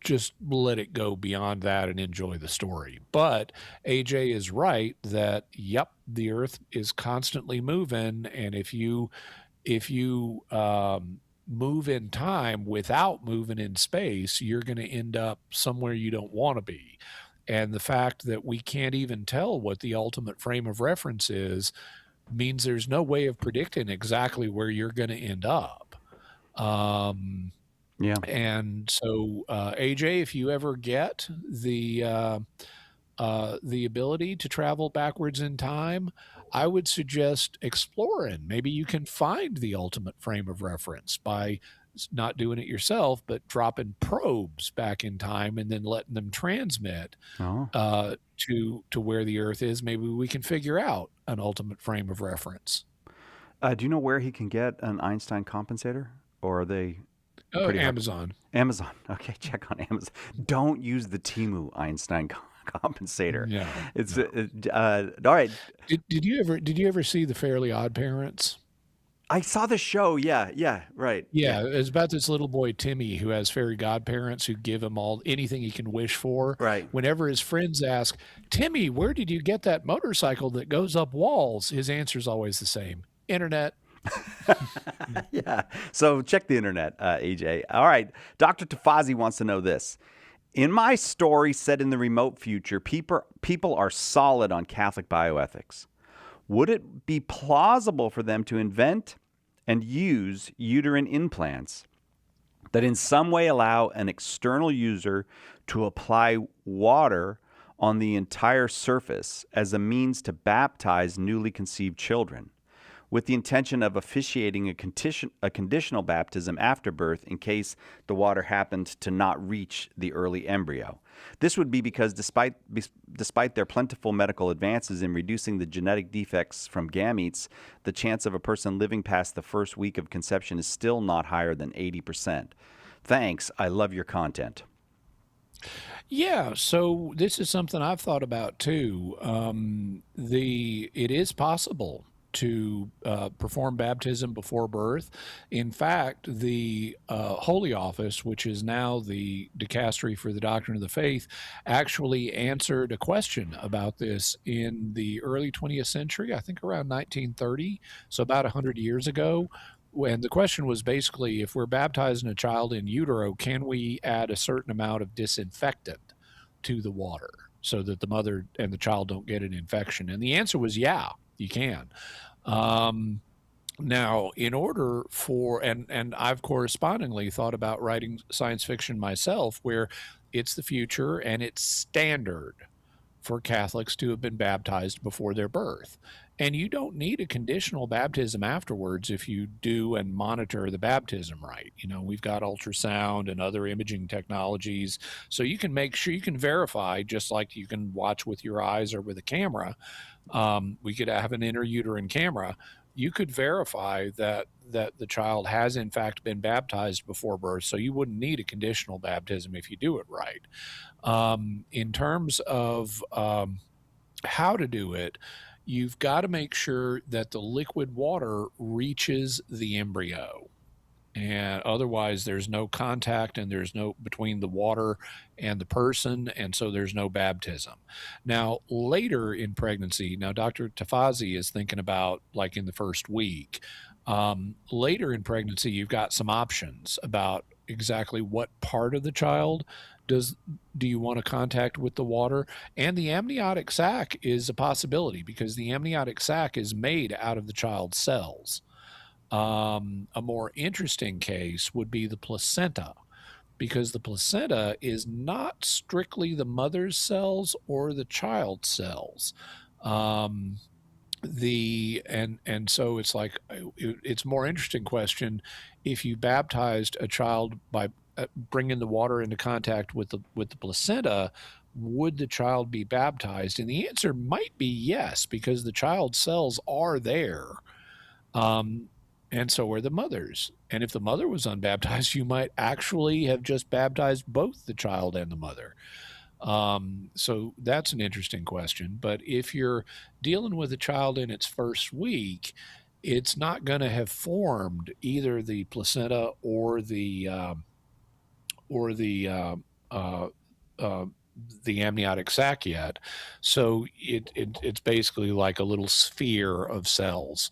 Speaker 2: just let it go beyond that and enjoy the story. But AJ is right that, yep, the Earth is constantly moving. And if you move in time without moving in space, you're going to end up somewhere you don't want to be. And the fact that we can't even tell what the ultimate frame of reference is means there's no way of predicting exactly where you're going to end up.
Speaker 1: Yeah.
Speaker 2: And so, AJ, if you ever get the ability to travel backwards in time, I would suggest exploring. Maybe you can find the ultimate frame of reference by not doing it yourself, but dropping probes back in time and then letting them transmit to where the Earth is. Maybe we can figure out an ultimate frame of reference.
Speaker 1: Do you know where he can get an Einstein compensator, or are they?
Speaker 2: Amazon.
Speaker 1: Amazon. Okay, check on Amazon. Don't use the Temu Einstein compensator.
Speaker 2: No,
Speaker 1: it's
Speaker 2: no.
Speaker 1: All right.
Speaker 2: Did you ever see The Fairly Odd Parents?
Speaker 1: I saw the show. Yeah, right.
Speaker 2: Yeah, it's about this little boy Timmy who has fairy godparents who give him anything he can wish for.
Speaker 1: Right.
Speaker 2: Whenever his friends ask, "Timmy, where did you get that motorcycle that goes up walls?" his answer is always the same: internet.
Speaker 1: Yeah. So check the internet, AJ. All right. Dr. Tafazi wants to know this. In my story set in the remote future, people are solid on Catholic bioethics. Would it be plausible for them to invent and use uterine implants that in some way allow an external user to apply water on the entire surface as a means to baptize newly conceived children? with the intention of officiating a conditional baptism after birth in case the water happened to not reach the early embryo. This would be because despite their plentiful medical advances in reducing the genetic defects from gametes, the chance of a person living past the first week of conception is still not higher than 80%. Thanks. I love your content.
Speaker 2: Yeah, so this is something I've thought about too. It is possible to perform baptism before birth. In fact, the Holy Office, which is now the dicastery for the doctrine of the faith, actually answered a question about this in the early 20th century, I think around 1930, so about 100 years ago. And the question was basically, if we're baptizing a child in utero, can we add a certain amount of disinfectant to the water so that the mother and the child don't get an infection? And the answer was, yeah, you can. Now, in order for, and I've correspondingly thought about writing science fiction myself, where it's the future and it's standard for Catholics to have been baptized before their birth. And you don't need a conditional baptism afterwards if you do and monitor the baptism right. You know, we've got ultrasound and other imaging technologies, so you can make sure, you can verify, just like you can watch with your eyes or with a camera. We could have an intrauterine camera. You could verify that the child has in fact been baptized before birth, so you wouldn't need a conditional baptism if you do it right. In terms of how to do it, you've got to make sure that the liquid water reaches the embryo. And otherwise there's no contact and there's no between the water and the person, and so there's no baptism. Now, later in pregnancy, now Dr. Tafazi is thinking about like in the first week. Later in pregnancy, you've got some options about exactly what part of the child do you want to contact with the water. And the amniotic sac is a possibility because the amniotic sac is made out of the child's cells. A more interesting case would be the placenta, because the placenta is not strictly the mother's cells or the child's cells. And so it's like, it's a more interesting question if you baptized a child by bringing the water into contact with the placenta, would the child be baptized? And the answer might be yes, because the child's cells are there. And so are the mother's. And if the mother was unbaptized, you might actually have just baptized both the child and the mother. So that's an interesting question. But if you're dealing with a child in its first week, it's not going to have formed either the placenta or the amniotic sac yet. So it's basically like a little sphere of cells.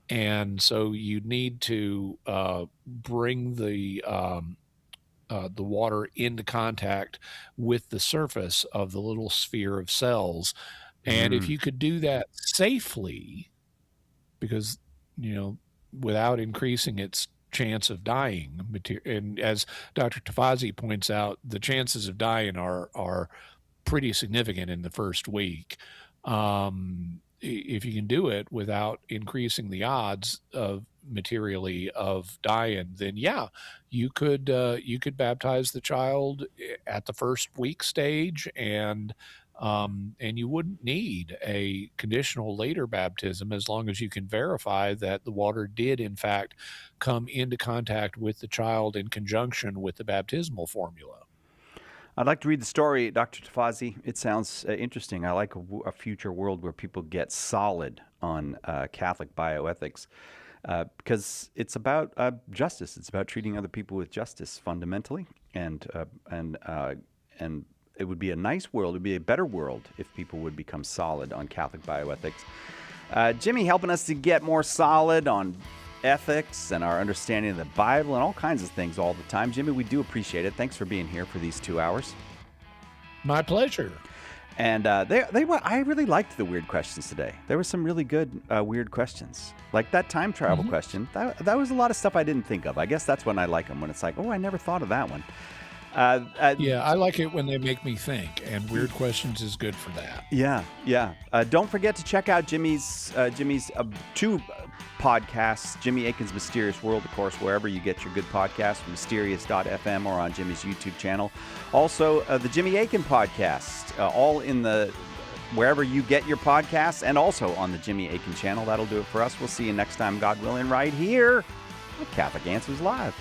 Speaker 2: And so you need to bring the water into contact with the surface of the little sphere of cells. And if you could do that safely, because, you know, without increasing its chance of dying, and as Dr. Tafazi points out, the chances of dying are pretty significant in the first week. If you can do it without increasing the odds of materially of dying, then yeah, you could baptize the child at the first week stage, and you wouldn't need a conditional later baptism as long as you can verify that the water did in fact come into contact with the child in conjunction with the baptismal formula.
Speaker 1: I'd like to read the story, Dr. Tafazi. It sounds interesting. I like a future world where people get solid on Catholic bioethics because it's about justice. It's about treating other people with justice fundamentally, and it would be a nice world. It would be a better world if people would become solid on Catholic bioethics. Jimmy helping us to get more solid on ethics and our understanding of the Bible and all kinds of things all the time. Jimmy, we do appreciate it. Thanks for being here for these 2 hours.
Speaker 2: My pleasure.
Speaker 1: And I really liked the weird questions today. There were some really good weird questions, like that time travel question. That was a lot of stuff I didn't think of. I guess that's when I like them, when it's like, oh, I never thought of that one.
Speaker 2: Yeah, I like it when they make me think, and weird questions is good for that.
Speaker 1: Yeah. Don't forget to check out Jimmy's 2 podcasts. Jimmy Akin's Mysterious World, of course, wherever you get your good podcasts, mysterious.fm or on Jimmy's YouTube channel. Also, the Jimmy Akin podcast, all in the wherever you get your podcasts, and also on the Jimmy Akin channel. That'll do it for us. We'll see you next time, God willing, right here with Catholic Answers Live.